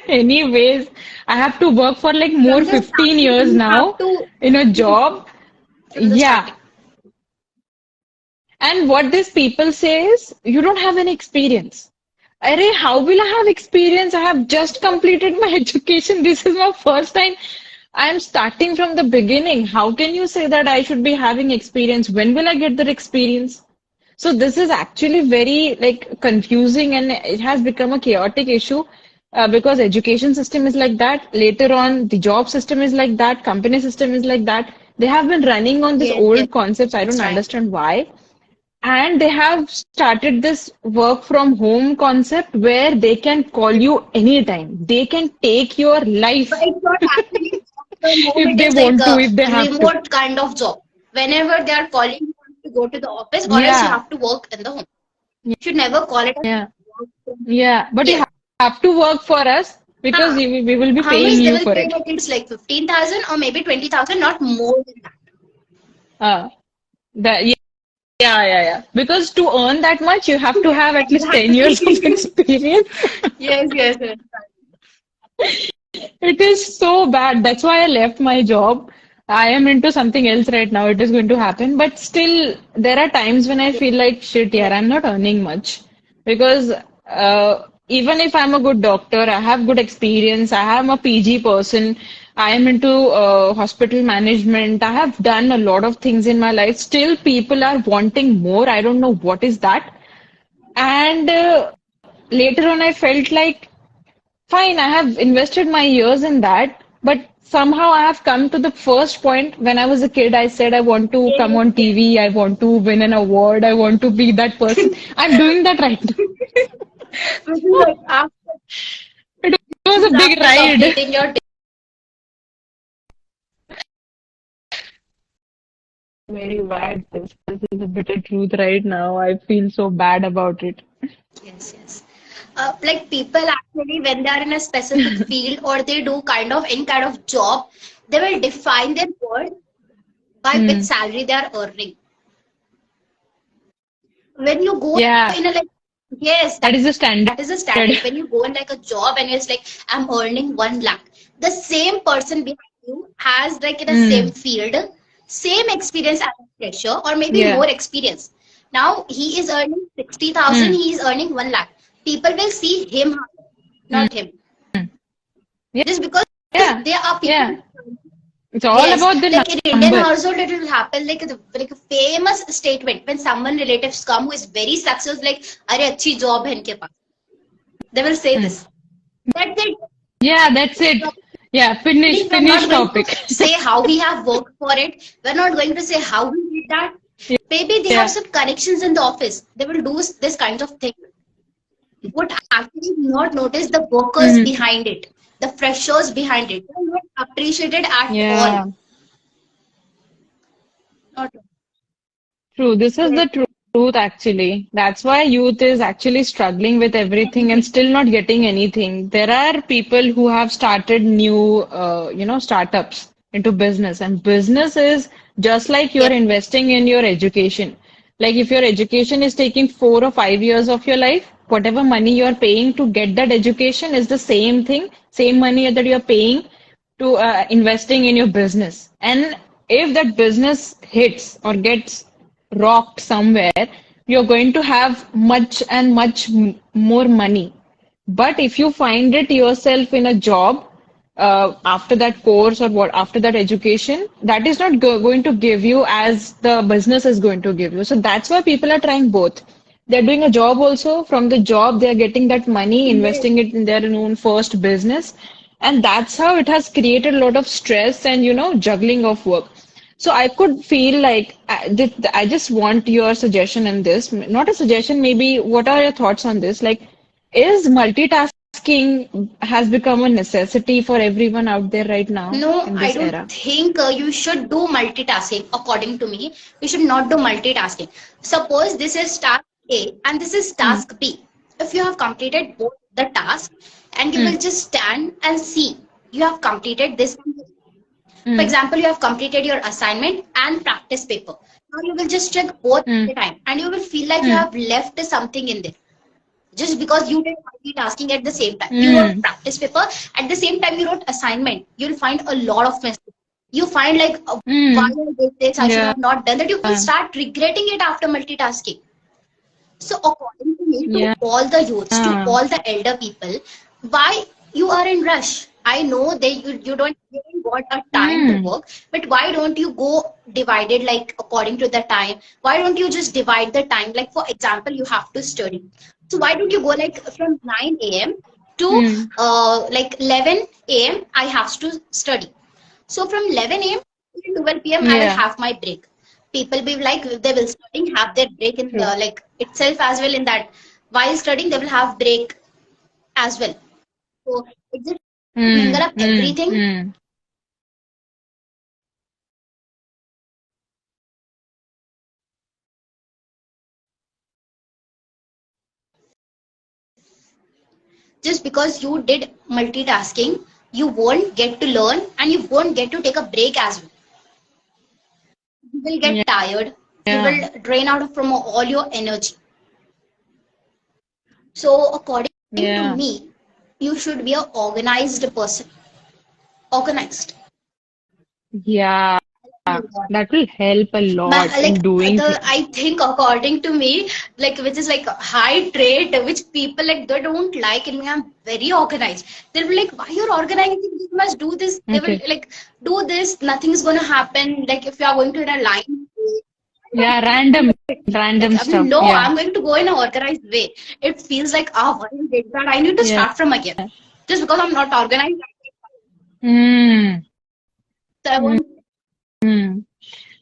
anyways. I have to work for like more From the 15 starting, years you have now to in a job. from the Yeah. starting. And what these people say is, you don't have any experience. Arey, how will I have experience? I have just completed my education. This is my first time. I am starting from the beginning. How can you say that I should be having experience? When will I get that experience? So this is actually very like confusing and it has become a chaotic issue because education system is like that. Later on, the job system is like that. Company system is like that. They have been running on this Yes, yes, old concepts. I don't that's right. understand why. And they have started this work from home concept where they can call you anytime. They can take your But life it's not actually from home, if it they is like want to, a if they have to. remote kind of job. Whenever they are calling you to go to the office, or else you Yeah, have to work in the home. You should never call it as yeah, work from home. yeah. But you Yes. have to work for us because Huh. we will be How paying much they you will for pay? it. Like it's like 15,000 or maybe 20,000, not more than that. Uh, that, yeah. Because to earn that much, you have to have at least 10 years of Exactly. experience. Yes, yes, yes. It is so bad. That's why I left my job. I am into something else right now. It is going to happen. But still, there are times when I feel like shit, yeah, I'm not earning much. Because even if I'm a good doctor, I have good experience, I am a PG person, I am into hospital management, I have done a lot of things in my life. Still, people are wanting more. I don't know what is that. And later on, I felt like fine, I have invested my years in that, but somehow I have come to the first point when I was a kid. I said I want to come Yes, on yes. TV, I want to win an award, I want to be that person. I'm doing that right now. Which is like It was a big after ride. completing your Very bad. This is a bitter truth right now. I feel so bad about it. yes, yes. Like people actually, when they are in a specific field or they do kind of any kind of job, they will define their worth by which Hmm. salary they are earning. When you go Yeah, in a like, yes, that is the that standard. is a standard. When you go in like a job and it's like, I'm earning 1 lakh, the same person behind you has like in the same Hmm. field, same experience as a fresher or maybe Yeah. more experience. Now he is earning 60,000, Hmm. he is earning 1 lakh. People will see him, Hmm. not him. Just because Yeah. there are people. Yeah. It's all Yes, about the like in Indian number. household, it will happen like a famous statement when someone relatives come who is very successful, like, "अरे अच्छी job है इनके पास." They will say Hmm. this. That's it. Yeah, that's it. Yeah, finish, We're not finish going to topic. say how we have worked for it. We're not going to say how we did that. Maybe they have Yeah. some connections in the office. They will do this kind of thing. Would actually not notice the workers Mhm. behind it, the freshers behind it. They're not appreciated at all. Yeah, Not true. This is yes, the truth, actually. That's why youth is actually struggling with everything and everything. still not getting anything. There are people who have started new, startups into business, and business is just like Yes. you're investing in your education. Like if your education is taking 4 or 5 years of your life, whatever money you're paying to get that education is the same thing, same money that you're paying to investing in your business. And if that business hits or gets rocked somewhere, you're going to have much and much more money. But if you find it yourself in a job after that course or what after that education, that is not going to give you as the business is going to give you. So that's why people are trying both. They're doing a job also. From the job, they're getting that money, Yes. investing it in their own first business. And that's how it has created a lot of stress and, juggling of work. So I could feel like I just want your suggestion in this. Not a suggestion, maybe what are your thoughts on this? Like, is multitasking has become a necessity for everyone out there right now No, in I this don't era? think you should do multitasking. According to me, you should not do multitasking. Suppose this is task A and this is Hmm. task B. If you have completed both the task and you will Hmm. just stand and see you have completed this. For Hmm. example, you have completed your assignment and practice paper. Now you will just check both at mm, the time, and you will feel like you mm, have left something in there. Just because you did multitasking at the same time. You wrote mm. practice paper, at the same time you wrote assignment. You'll find a lot of mistakes. You find like, why Mm. I did this, I should Yeah. have not done that. You will start regretting it after multitasking. So according to me, to Yeah. all the youths, to all the elder people, why you are in rush? I know that you don't got a time to Mm. work, but why don't you go divided like according to the time? Why don't you just divide the time? Like for example, you have to study. So why don't you go like from 9 a.m. to Mm. like 11 a.m. I have to study. So from 11 a.m. to 12 p.m. I will Yeah. have my break. People be like they will studying have their break in the True. like itself as well in that while studying they will have break as well. So it just mingle Mm. up Mm. everything Mm. just because you did multitasking, you won't get to learn and you won't get to take a break as well. You will Yeah. get tired. You Yeah. will drain out from all your energy. So according to Yeah. me, you should be an organized person. Organized. Yeah. That will help a But lot like in doing the things. I think according to me, like which is like a high trait which people like they don't like in me. I'm very organized. They'll be like, why you're organizing? You must do this. They will Okay. like do this. Nothing's gonna happen. Like if you are going to in a line. Yeah. Random. Like Random I mean, stuff. no, Yeah. I'm going to go in an organized way. It feels like why I did that? I need to Yeah. start from again. Just because I'm not organized. Mm. So I Mm. want Mm.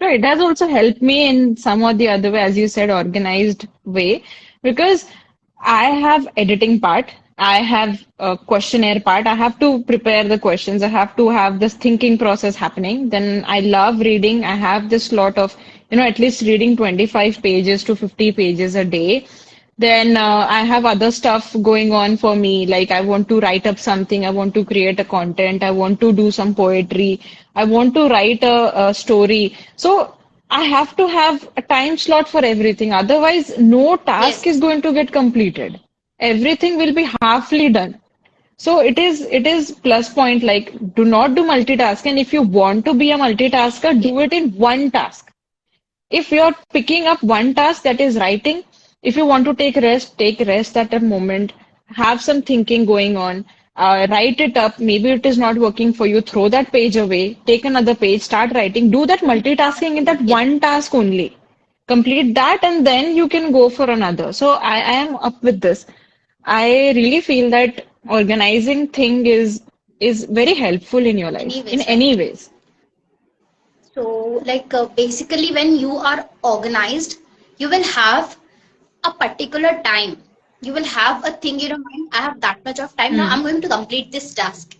No, it has also helped me in some or the other way, as you said, organized way, because I have editing part, I have a questionnaire part, I have to prepare the questions, I have to have this thinking process happening. Then I love reading. I have this lot of, at least reading 25 pages to 50 pages a day. Then I have other stuff going on for me, like I want to write up something, I want to create a content, I want to do some poetry, I want to write a story. So I have to have a time slot for everything. Otherwise, no task is yes, going to get completed. Everything will be halfly done. So it is plus point, like do not do multitask. And if you want to be a multitasker, yes, do it in one task. If you're picking up one task, that is writing, if you want to take rest at a moment, have some thinking going on, write it up. Maybe it is not working for you, throw that page away, take another page, start writing, do that multitasking in that yes. one task only. Complete that, and then you can go for another. So I am up with this. I really feel that organizing thing is very helpful in your life, in Anyways, any right? ways. So, like basically, when you are organized, you will have a particular time. You will have a thing in your mind. I have that much of time now. Mm, I'm going to complete this task.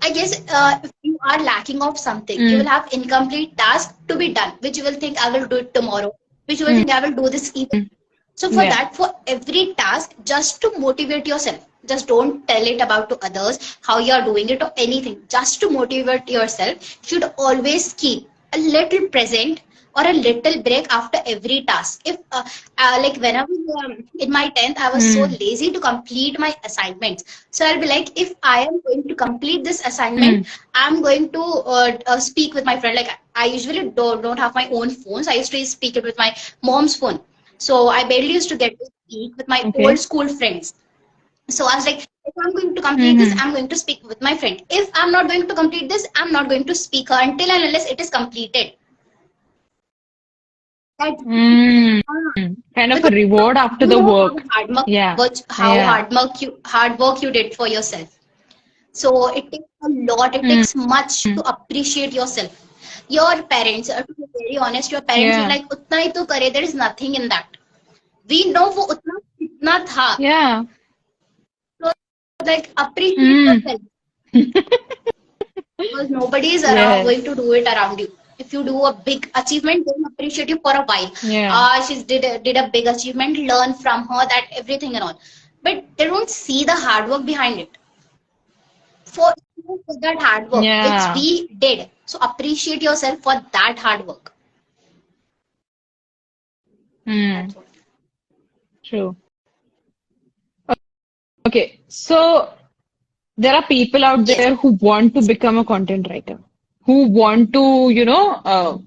I guess if you are lacking of something, you will mm, have incomplete task to be done, which you will think I will do it tomorrow, which you will mm, think I will do this evening. So for yeah. that, for every task, just to motivate yourself, just don't tell it about to others how you are doing it or anything. Just to motivate yourself, you should always keep a little present or a little break after every task. If like when I was in my 10th, I was so Mm, lazy to complete my assignments. So I'll be like, if I am going to complete this assignment, mm, I'm going to speak with my friend. Like I usually don't have my own phones. I used to speak it with my mom's phone. So I barely used to get to speak with my old okay. school friends. So I was like, if I'm going to complete this, Mm-hmm. I'm going to speak with my friend. If I'm not going to complete this, I'm not going to speak her until and unless it is completed. That Mm. Kind of a because reward after you the know work. Yeah. how Yeah. hard work you did for yourself. So it takes a lot. It Mm. takes much to appreciate yourself. Your parents, to be very honest, your parents will Yeah. like उतना ही तो करे. There is nothing in that. We know वो उतना कितना था. Yeah. So like appreciate Mm. yourself because nobody is around Yes. going to do it around you. If you do a big achievement, they will appreciate you for a while. Yeah. She did a big achievement, learn from her that everything and all. But they don't see the hard work behind it. For that hard work which Yeah. we did. So appreciate yourself for that hard work. Hmm. That's what. True. Okay, so there are people out Yes. there who want to become a content writer, who want to,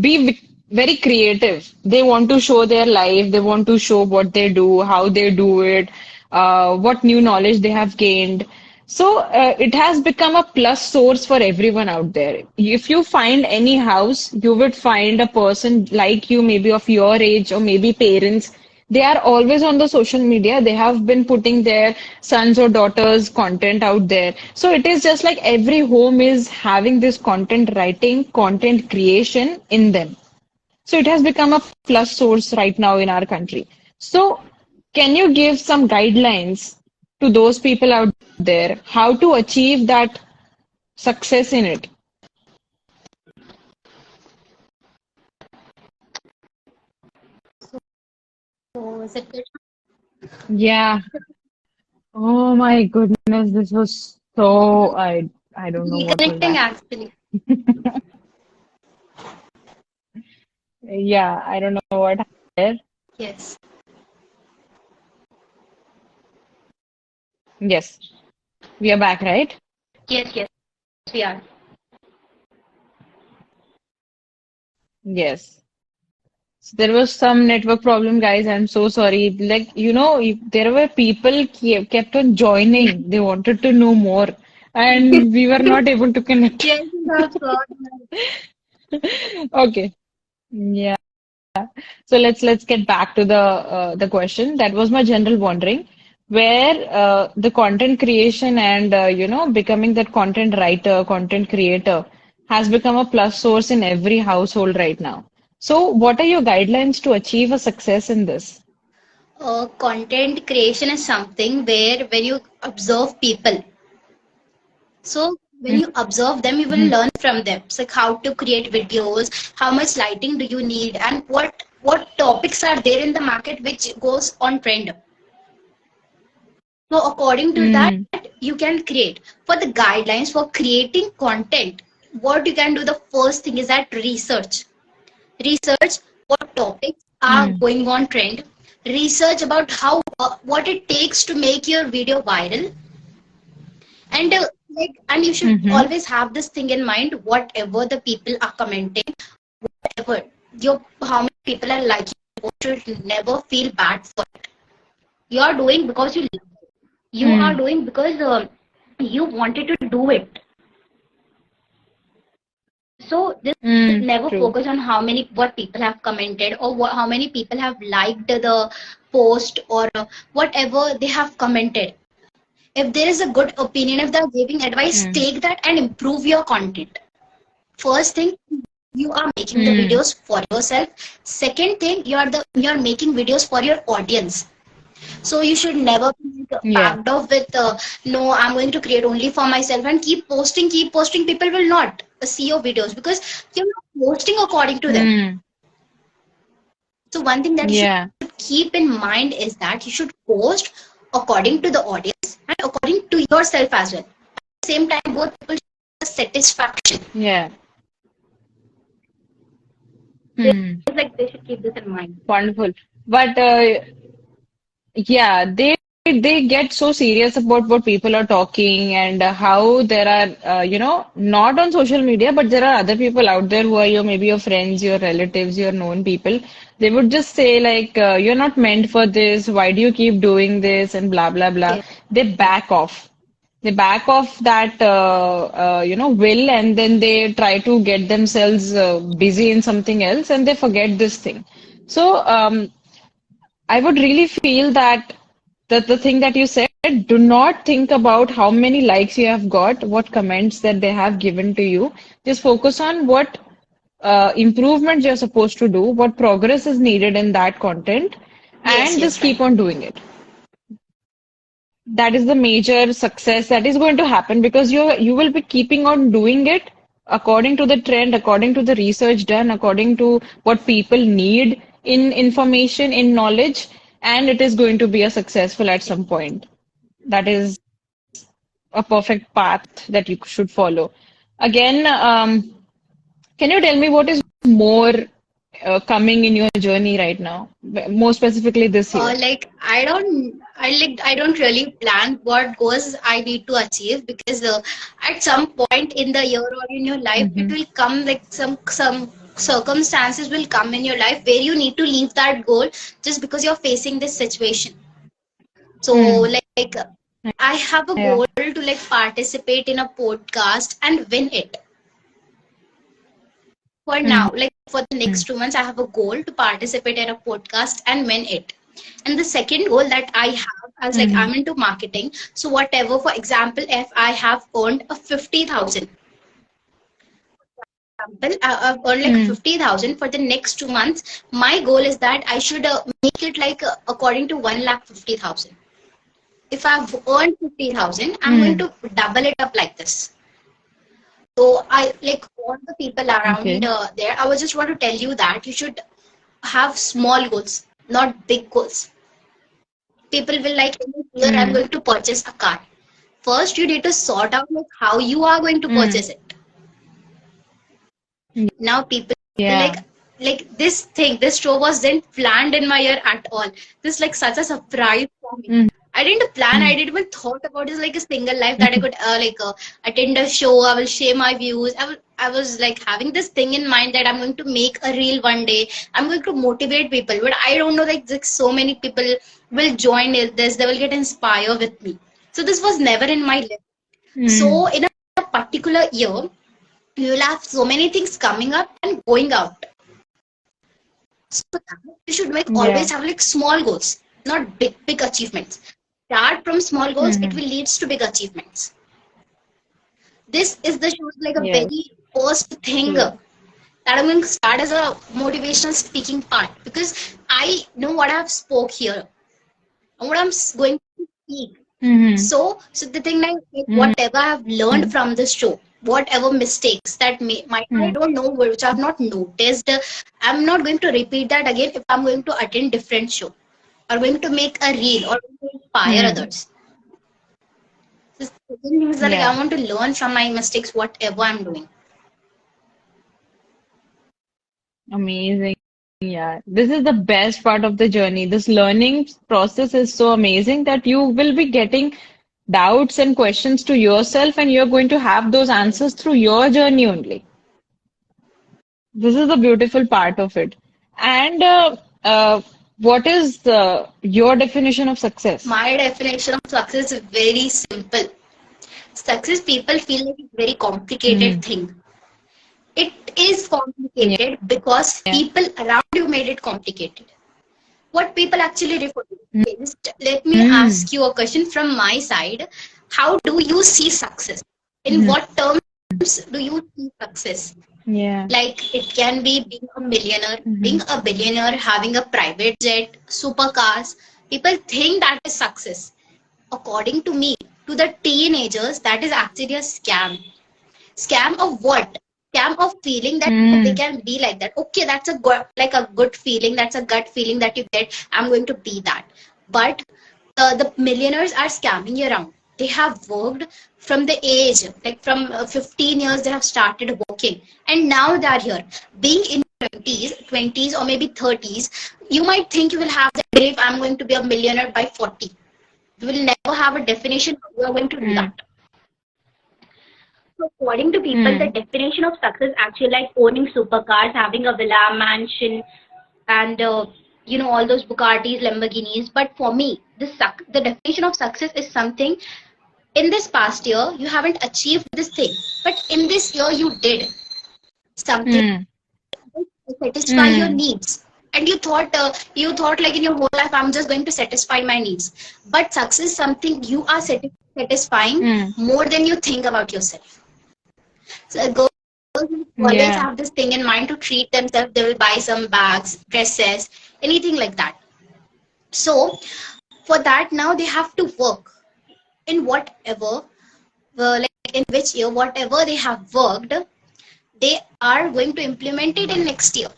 be very creative. They want to show their life, they want to show what they do, how they do it, what new knowledge they have gained. So it has become a plus source for everyone out there. If you find any house, you would find a person like you, maybe of your age or maybe parents. They are always on the social media. They have been putting their sons or daughters' content out there. So it is just like every home is having this content writing, content creation in them. So it has become a plus source right now in our country. So can you give some guidelines to those people out there how to achieve that success in it? So is it good? Yeah. Oh my goodness, this was so I don't know what was Reconnecting that. actually. Yeah, I don't know what happened there. Yes. Yes, we are back, right? Yes, yes, we are. Yes. So there was some network problem, guys. I'm so sorry. Like, there were people kept on joining. They wanted to know more, and we were not able to connect. Yes, that's what. Okay. Yeah. So let's get back to the question. That was my general wondering, where the content creation and becoming that content writer, content creator has become a plus source in every household right now. So what are your guidelines to achieve a success in this? Content creation is something where when you observe people, so when you observe them, you will Mhm. learn from them. It's like how to create videos, how much lighting do you need, and what topics are there in the market which goes on trend. So according to that, Mm, you can create. For the guidelines for creating content, what you can do, the first thing is that research what topics are mm, going on trend, research about how what it takes to make your video viral, and and you should mm-hmm, always have this thing in mind, whatever the people are commenting, whatever your how many people are liking, you should never feel bad for it. You are doing because you love it. You are mm, doing because you wanted to do it. So just never true. focus on how many what people have commented or how many people have liked the post or whatever they have commented. If there is a good opinion, if they're giving advice, Mm, take that and improve your content. First thing, you are making the mm, videos for yourself. Second thing, you're making videos for your audience. So you should never be yeah. backed off with no, I'm going to create only for myself and keep posting, keep posting. People will not see your videos because you're not posting according to them. Mm, So one thing that you should yeah. keep in mind is that you should post according to the audience and according to yourself as well. At the same time, both people should have satisfaction. Yeah. They, Hmm. like they should keep this in mind. Wonderful. But yeah, they get so serious about what people are talking and how there are not on social media, but there are other people out there who are maybe your friends, your relatives, your known people. They would just say like, you're not meant for this. Why do you keep doing this? And blah blah blah. Yes. They back off. They back off that will, and then they try to get themselves busy in something else, and they forget this thing. So I would really feel that the thing that you said, do not think about how many likes you have got, what comments that they have given to you. Just focus on what improvements you're supposed to do, what progress is needed in that content, Yes, and yes, just right. keep on doing it. That is the major success that is going to happen because you will be keeping on doing it according to the trend, according to the research done, according to what people need in information, in knowledge, and it is going to be a successful at some point. That is a perfect path that you should follow. Again, can you tell me what is more coming in your journey right now, more specifically this year? Like I don't really plan what goals I need to achieve, because at some point in the year or in your life it Mm-hmm. will come, like some circumstances will come in your life where you need to leave that goal just because you're facing this situation. So Mm. like I have a Yeah. goal to like participate in a podcast and win it. For now, Mm. like for the next 2 months, I have a goal to participate in a podcast and win it. And the second goal that I have, as like Mm-hmm. I'm into marketing, so whatever, for example, if I have earned a 50,000, example, I've earned like Mm. 50,000 for the next 2 months. My goal is that I should make it like according to 1,50,000. If I've earned 50,000, I'm going Mm. to double it up like this. So I like all the people around Okay. there. I was just want to tell you that you should have small goals, not big goals. People will like, in this year, I'm Mm. going to purchase a car. First, you need to sort out like how you are going to Mm. purchase it. Now, people Yeah. this thing, this show wasn't planned in my year at all. This like such a surprise for me. Mm. I didn't plan. I didn't even thought about this like a single life that I could attend a show. I will share my views. I was like having this thing in mind that I'm going to make a reel one day. I'm going to motivate people, but I don't know like so many people will join this. They will get inspired with me. So this was never in my list. Mm. So in a particular year, you will have so many things coming up and going out. So you should like Yeah. always have like small goals, not big achievements. Start from small goals, it Mm-hmm. will leads to big achievements. This is the show like a Yes. very first thing True. that I'm going to start as a motivational speaking part, because I know what I've spoke here and what I'm going to speak. Mm-hmm. So the thing like Mm-hmm. whatever I've learned from this show, whatever mistakes that might I don't know which I've not noticed, I'm not going to repeat that again if I'm going to attend different show or going to make a reel or going to inspire Mm. others. So the thing is that like Yeah. I want to learn from my mistakes, whatever I'm doing. Amazing. Yeah. This is the best part of the journey. This learning process is so amazing that you will be getting doubts and questions to yourself, and you're going to have those answers through your journey only. This is the beautiful part of it. And what is your definition of success? My definition of success is very simple. Success, people feel like it's a very complicated Mm. thing. It is Yeah. complicated because people around you made it complicated. What people actually refer to. Okay, just let me Mm. ask you a question from my side. How do you see success? In Mhm. what terms do you see success? Yeah. Like it can be being a millionaire, being Mhm. a billionaire, having a private jet, supercars. People think that is success. According to me, to the teenagers, that is actually a scam. Scam of what? Scam of feeling that they Mm. can be like that. Okay, that's a good, like a good feeling. That's a gut feeling that you get. I'm going to be that. But the millionaires are scamming you around. They have worked from the age, like from 15 years, they have started working, and now they are here. Being in 20s or maybe 30s, you might think you will have the day if I'm going to be a millionaire by 40. You will never have a definition how you are going to do Mm. that. So according to people, the Mm. definition of success actually like owning supercars, having a villa, mansion, and all those Bugattis, Lamborghinis. But for me, the definition of success is something in this past year you haven't achieved this thing, but in this year you did something Mm. to satisfy your Mm. needs. And you thought like in your whole life, I'm just going to satisfy my needs. But success is something you are satisfying Mm. more than you think about yourself. So girls always Yeah. have this thing in mind to treat themselves. They will buy some bags, dresses, anything like that. So for that, now they have to work in whatever, like in which year, whatever they have worked, they are going to implement it in next year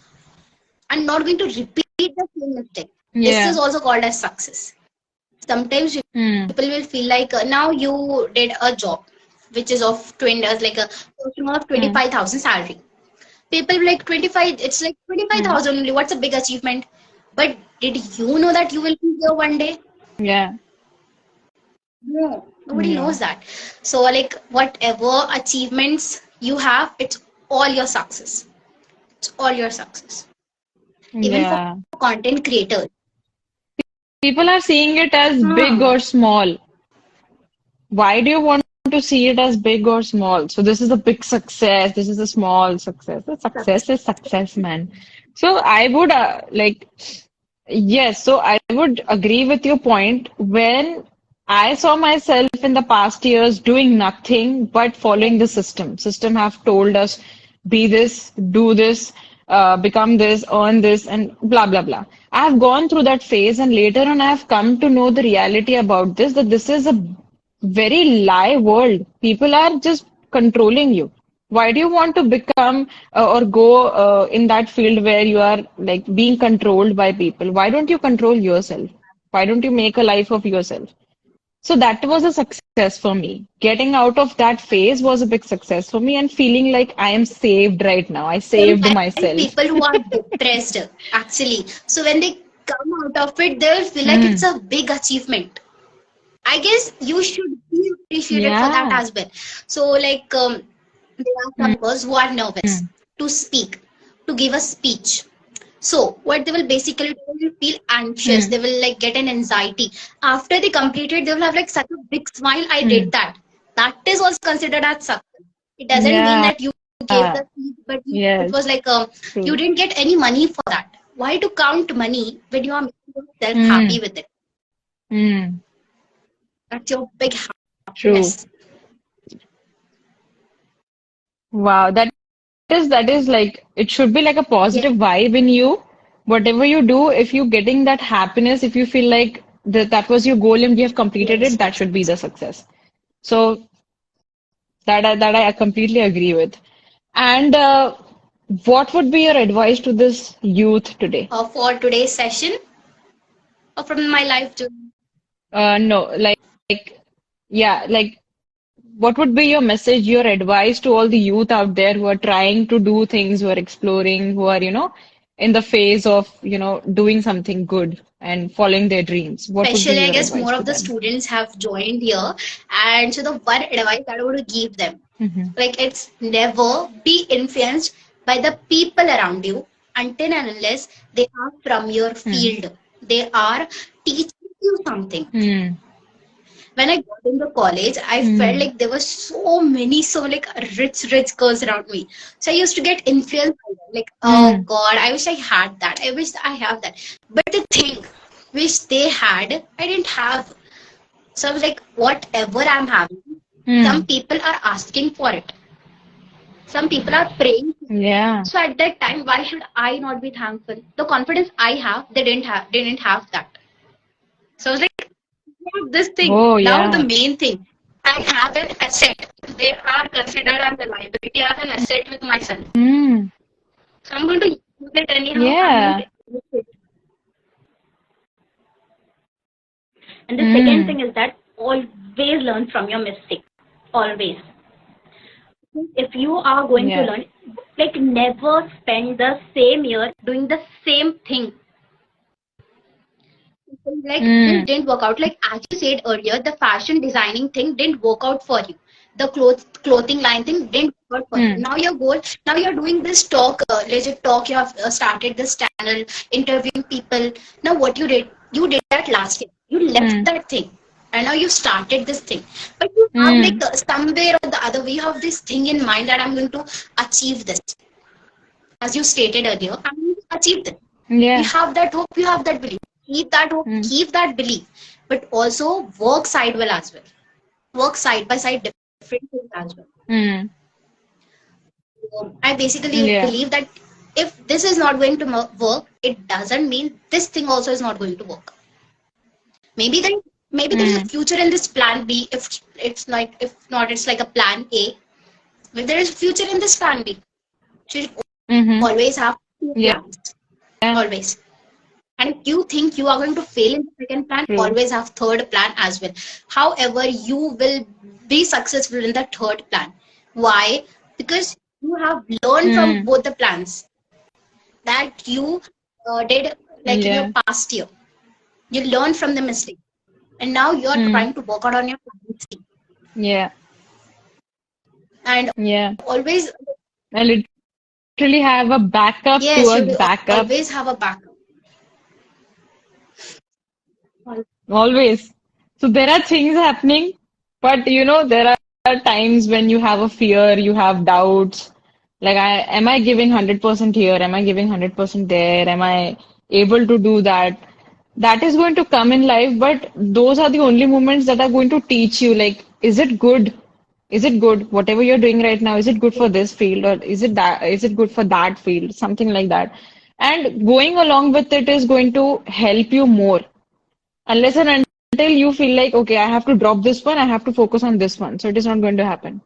and not going to repeat the same mistake. This is Yeah. also called as success. Sometimes Mm. people will feel like now you did a job which is of 20, like a portion of Mm. 25,000 salary. People like 25, it's like Hmm. 25,000 only. What's a big achievement? But did you know that you will be here one day? Yeah. No, nobody knows Yeah. that. So, like, whatever achievements you have, it's all your success. It's all your success. Even for Yeah. content creators. People are seeing it as big Hmm. or small. Why do you want to see it as big or small? So this is a big success. This is a small success. The success is success, man. So I would yes. So I would agree with your point. When I saw myself in the past years doing nothing but following the system. System have told us be this, do this, become this, earn this, and blah blah blah. I have gone through that phase, and later on, I have come to know the reality about this. That this is a very lie world. People are just controlling you. Why do you want to become or go in that field where you are like being controlled by people? Why don't you control yourself? Why don't you make a life of yourself? So that was a success for me. Getting out of that phase was a big success for me and feeling like I am saved right now. I saved And myself. people who are depressed, actually. So when they come out of it, they'll feel like it's Hmm. a big achievement. I guess you should be appreciated for that Yeah. as well. So, like, there are some girls who are nervous Hmm. to speak, to give a speech. So, what they will basically do, they will feel anxious. Hmm. They will like get an anxiety. After they complete it, they will have like such a big smile. I Hmm. did that. That is also considered as success. It doesn't mean Yeah. that you gave the speech, but it Yes. was like you True. didn't get any money for that. Why to count money when you are making yourself happy Hmm. with it? Hmm. That's your big True. happiness. Wow. That is like it should be like a Yeah. positive vibe in you. Whatever you do, if you're getting that happiness, if you feel like that was your goal and you have completed Yes. it, that should be the success. So that I completely agree with. And what would be your advice to this youth today? For today's session, or from my life journey. No, like yeah, like what would be your message, your advice to all the youth out there who are trying to do things, who are exploring, who are, in the phase of, doing something good and following their dreams? What would be Especially, I your guess advice more to of the them? students have joined here, and so the one advice that I would give them, Hmm. like, it's never be influenced by the people around you until and unless they are from your Hmm. field. They are teaching you something. Hmm. When I got into college, I felt Hmm. like there were so many, so like rich girls around me. So I used to get influenced by them. Like, oh Hmm. God, I wish I had that. I wish I have that. But the thing which they had, I didn't have. So I was like, whatever I'm having, some Hmm. people are asking for it. Some people are praying. Yeah. So at that time, why should I not be thankful? The confidence I have, they didn't have that. So I was like, "Yeah, this thing. Oh, Now the yeah. main thing. I have an asset. They are considered as a liability, as an asset with myself. Hmm. So I'm going to use it anyhow. I'm going to Yeah. use it. And the second Hmm. thing is that always learn from your mistake. Always. If you are going to Yeah. learn, like, never spend the same year doing the same thing. Like, this Hmm. didn't work out. Like, as you said earlier, the fashion designing thing didn't work out for you. The clothing line thing didn't work out for you. Hmm. Now your goal, now you're doing this talk, legit talk. You have started this channel, interviewing people. Now what you did that last year. You left Hmm. that thing, and now you started this thing. But you have like Hmm. somewhere or the other way, you have this thing in mind that I'm going to achieve this. As you stated earlier, I'm going to achieve this. You Yeah. have that hope, you have that belief. Keep that hope, Hmm. keep that belief, but also work side well as well. Work side by side different things as well. Hmm. So I basically Yeah. believe that if this is not going to work, it doesn't mean this thing also is not going to work. Maybe there, maybe there is a Hmm. future in this plan B. If it's like, if not, it's like a plan A. If there is a future in this plan B, you should Mm-hmm. always have two Yeah. plans. Always. And if you think you are going to fail in the second plan, True. always have third plan as well. However, you will be successful in the third plan. Why? Because You have learned from Mm. both the plans that you did like in your Yeah. past year. You learn from the mistake, and now you are Mm. trying to work out on your plan C. Yeah. And Yeah. always, I literally have a backup to yes, a you will backup always have a backup. always. So there are things happening, but there are times when you have a fear, you have doubts. Like, am I giving 100% here? Am I giving 100% there? Am I able to do that? That is going to come in life, but those are the only moments that are going to teach you, like, is it good? Is it good? Whatever you're doing right now, is it good for this field or is it good for that field? Something like that. And going along with it is going to help you more. Unless and until you feel like, okay, I have to drop this one, I have to focus on this one. So it is not going to happen.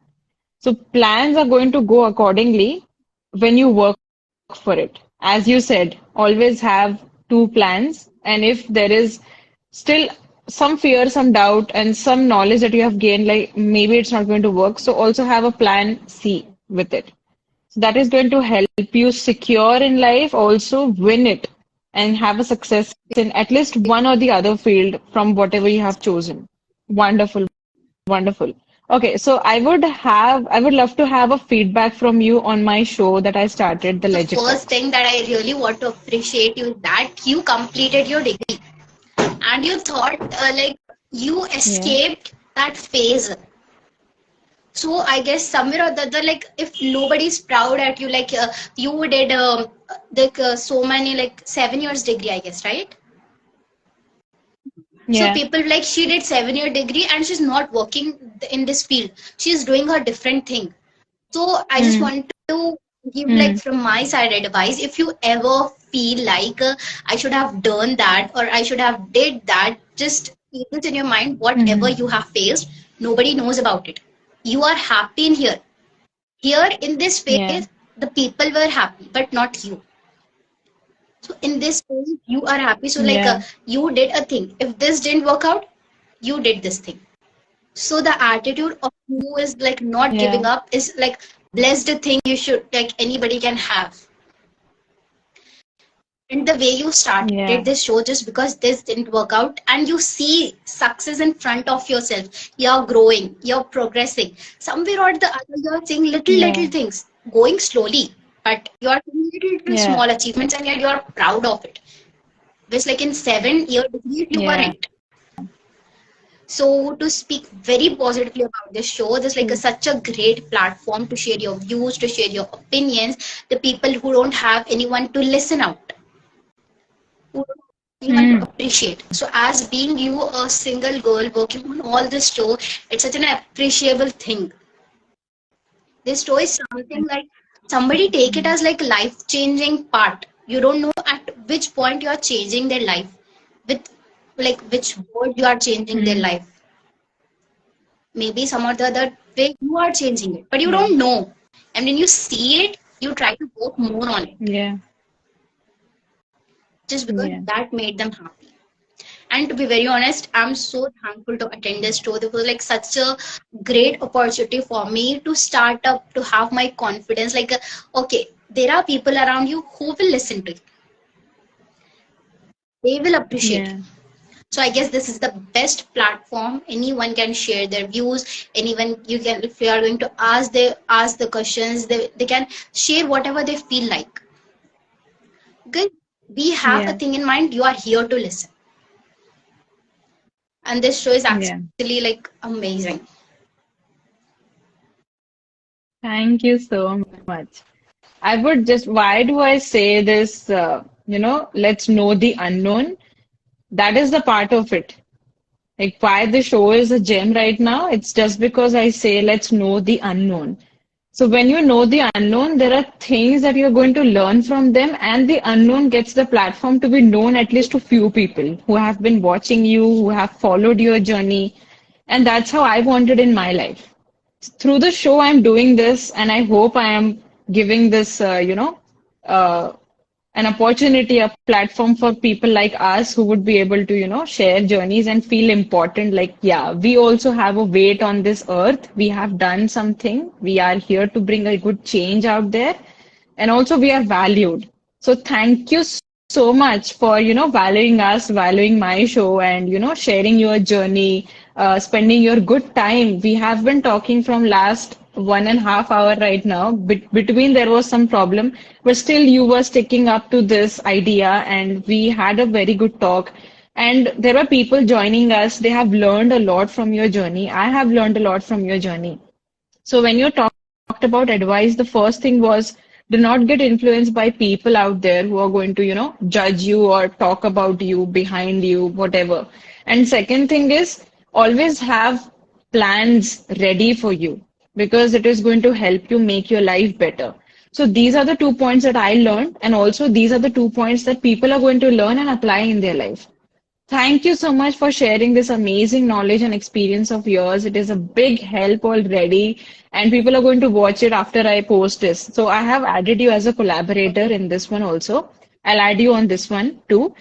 So plans are going to go accordingly when you work for it. As you said, always have two plans. And if there is still some fear, some doubt, and some knowledge that you have gained, like maybe it's not going to work, so also have a plan C with it. So that is going to help you secure in life, also win it, and have a success in at least one or the other field from whatever you have chosen. Wonderful, wonderful. Okay, so I would love to have a feedback from you on my show that I started, the The Legit first Talks. thing that I really want to appreciate you is that you completed your degree and you thought like you Yeah, escaped that phase. So I guess somewhere or the other, like if nobody's proud at you, like you did so many like 7 years degree, I guess, right? So yeah. people like she did 7 year degree and she's not working in this field. She's doing her different thing. So I just Mm, want to give like mm, from my side advice. If you ever feel like I should have done that or I should have did that, just keep this in your mind. Whatever mm, you have faced, nobody knows about it. You are happy in here. Here in this yeah, phase, the people were happy, but not you. So in this phase, you are happy. So like yeah, you did a thing. If this didn't work out, you did this thing. So the attitude of who is like not giving yeah, up is like blessed thing you should like anybody can have. And the way you started yeah, this show just because this didn't work out and you see success in front of yourself. You're growing, you're progressing. Somewhere or the other, you're seeing little yeah, things going slowly, but you're seeing little yeah, small achievements and yet you're proud of it. Which like in 7 year degrees you yeah. weren't. So to speak very positively about this show, this like such a great platform to share your views, to share your opinions. The people who don't have anyone to listen out, who don't have anyone to Mm, appreciate. So as being you a single girl working on all this show, it's such an appreciable thing. This show is something like somebody take it as like life changing part. You don't know at which point you are changing their life, with like which word you are changing their mm, life. Maybe some or the other way you are changing it, but you yeah, don't know. And when you see it, you try to work more on it yeah, just because yeah. that made them happy. And to be very honest, I'm so thankful to attend this show. It was like such a great opportunity for me to start up, to have my confidence. Like, okay, there are people around you who will listen to you, they will appreciate you. Yeah. So I guess this is the best platform. Anyone can share their views. Anyone you can, if you are going to ask the questions, they can share whatever they feel like. Because we have a Yeah, thing in mind. You are here to listen, and this show is yeah. actually like amazing. Thank you so much. I would just, why do I say this? Let's know the unknown. That is the part of it. Like why the show is a gem right now, it's just because I say let's know the unknown. So when you know the unknown, there are things that you're going to learn from them, and the unknown gets the platform to be known at least to few people who have been watching you, who have followed your journey. And that's how I wanted in my life. Through the show, I'm doing this, and I hope I am giving this, uh, an opportunity, a platform for people like us who would be able to, share journeys and feel important. Like, yeah, we also have a weight on this earth. We have done something. We are here to bring a good change out there. And also we are valued. So thank you so much for, valuing us, valuing my show and, sharing your journey, spending your good time. We have been talking from last 1.5 hours right now. Between there was some problem, but still you were sticking up to this idea and we had a very good talk. And there were people joining us. They have learned a lot from your journey. I have learned a lot from your journey. So when you talked about advice, the first thing was do not get influenced by people out there who are going to, judge you or talk about you behind you, whatever. And second thing is always have plans ready for you because it is going to help you make your life better. So these are the 2 points that I learned, and also these are the 2 points that people are going to learn and apply in their life. Thank you so much for sharing this amazing knowledge and experience of yours. It is a big help already, and people are going to watch it after I post this. So I have added you as a collaborator in this one also. I'll add you on this one too.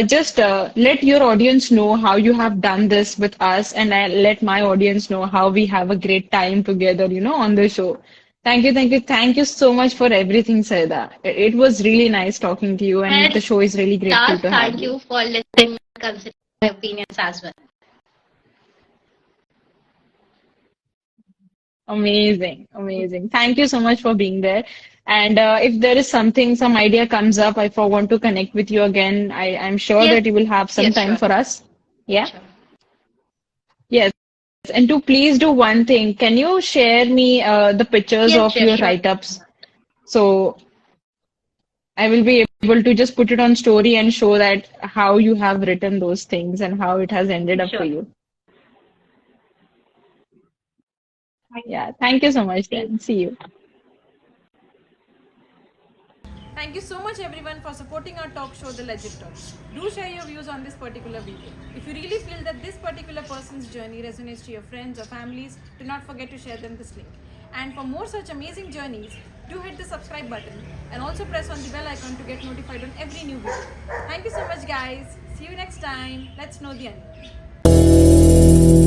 Just let your audience know how you have done this with us, and I'll let my audience know how we have a great time together, on the show. Thank you so much for everything, Saida. It was really nice talking to you, and And the show is really grateful Dad, to have thank you. you for listening and considering my opinions as well. Amazing, amazing. Thank you so much for being there. And if there is something, some idea comes up, if I want to connect with you again, I'm sure Yes, that you will have some yes, time sure, for us. Yeah? sure. Yes. And to please do one thing, can you share me the pictures Yes, of yes, your sure. write-ups? So I will be able to just put it on story and show that how you have written those things and how it has ended up for Sure. you. Yeah. Thank you so much then. See you. Thank you so much everyone for supporting our talk show, The Legit Talks. Do share your views on this particular video. If you really feel that this particular person's journey resonates to your friends or families, do not forget to share them this link. And for more such amazing journeys, do hit the subscribe button and also press on the bell icon to get notified on every new video. Thank you so much guys. See you next time. Let's know the end.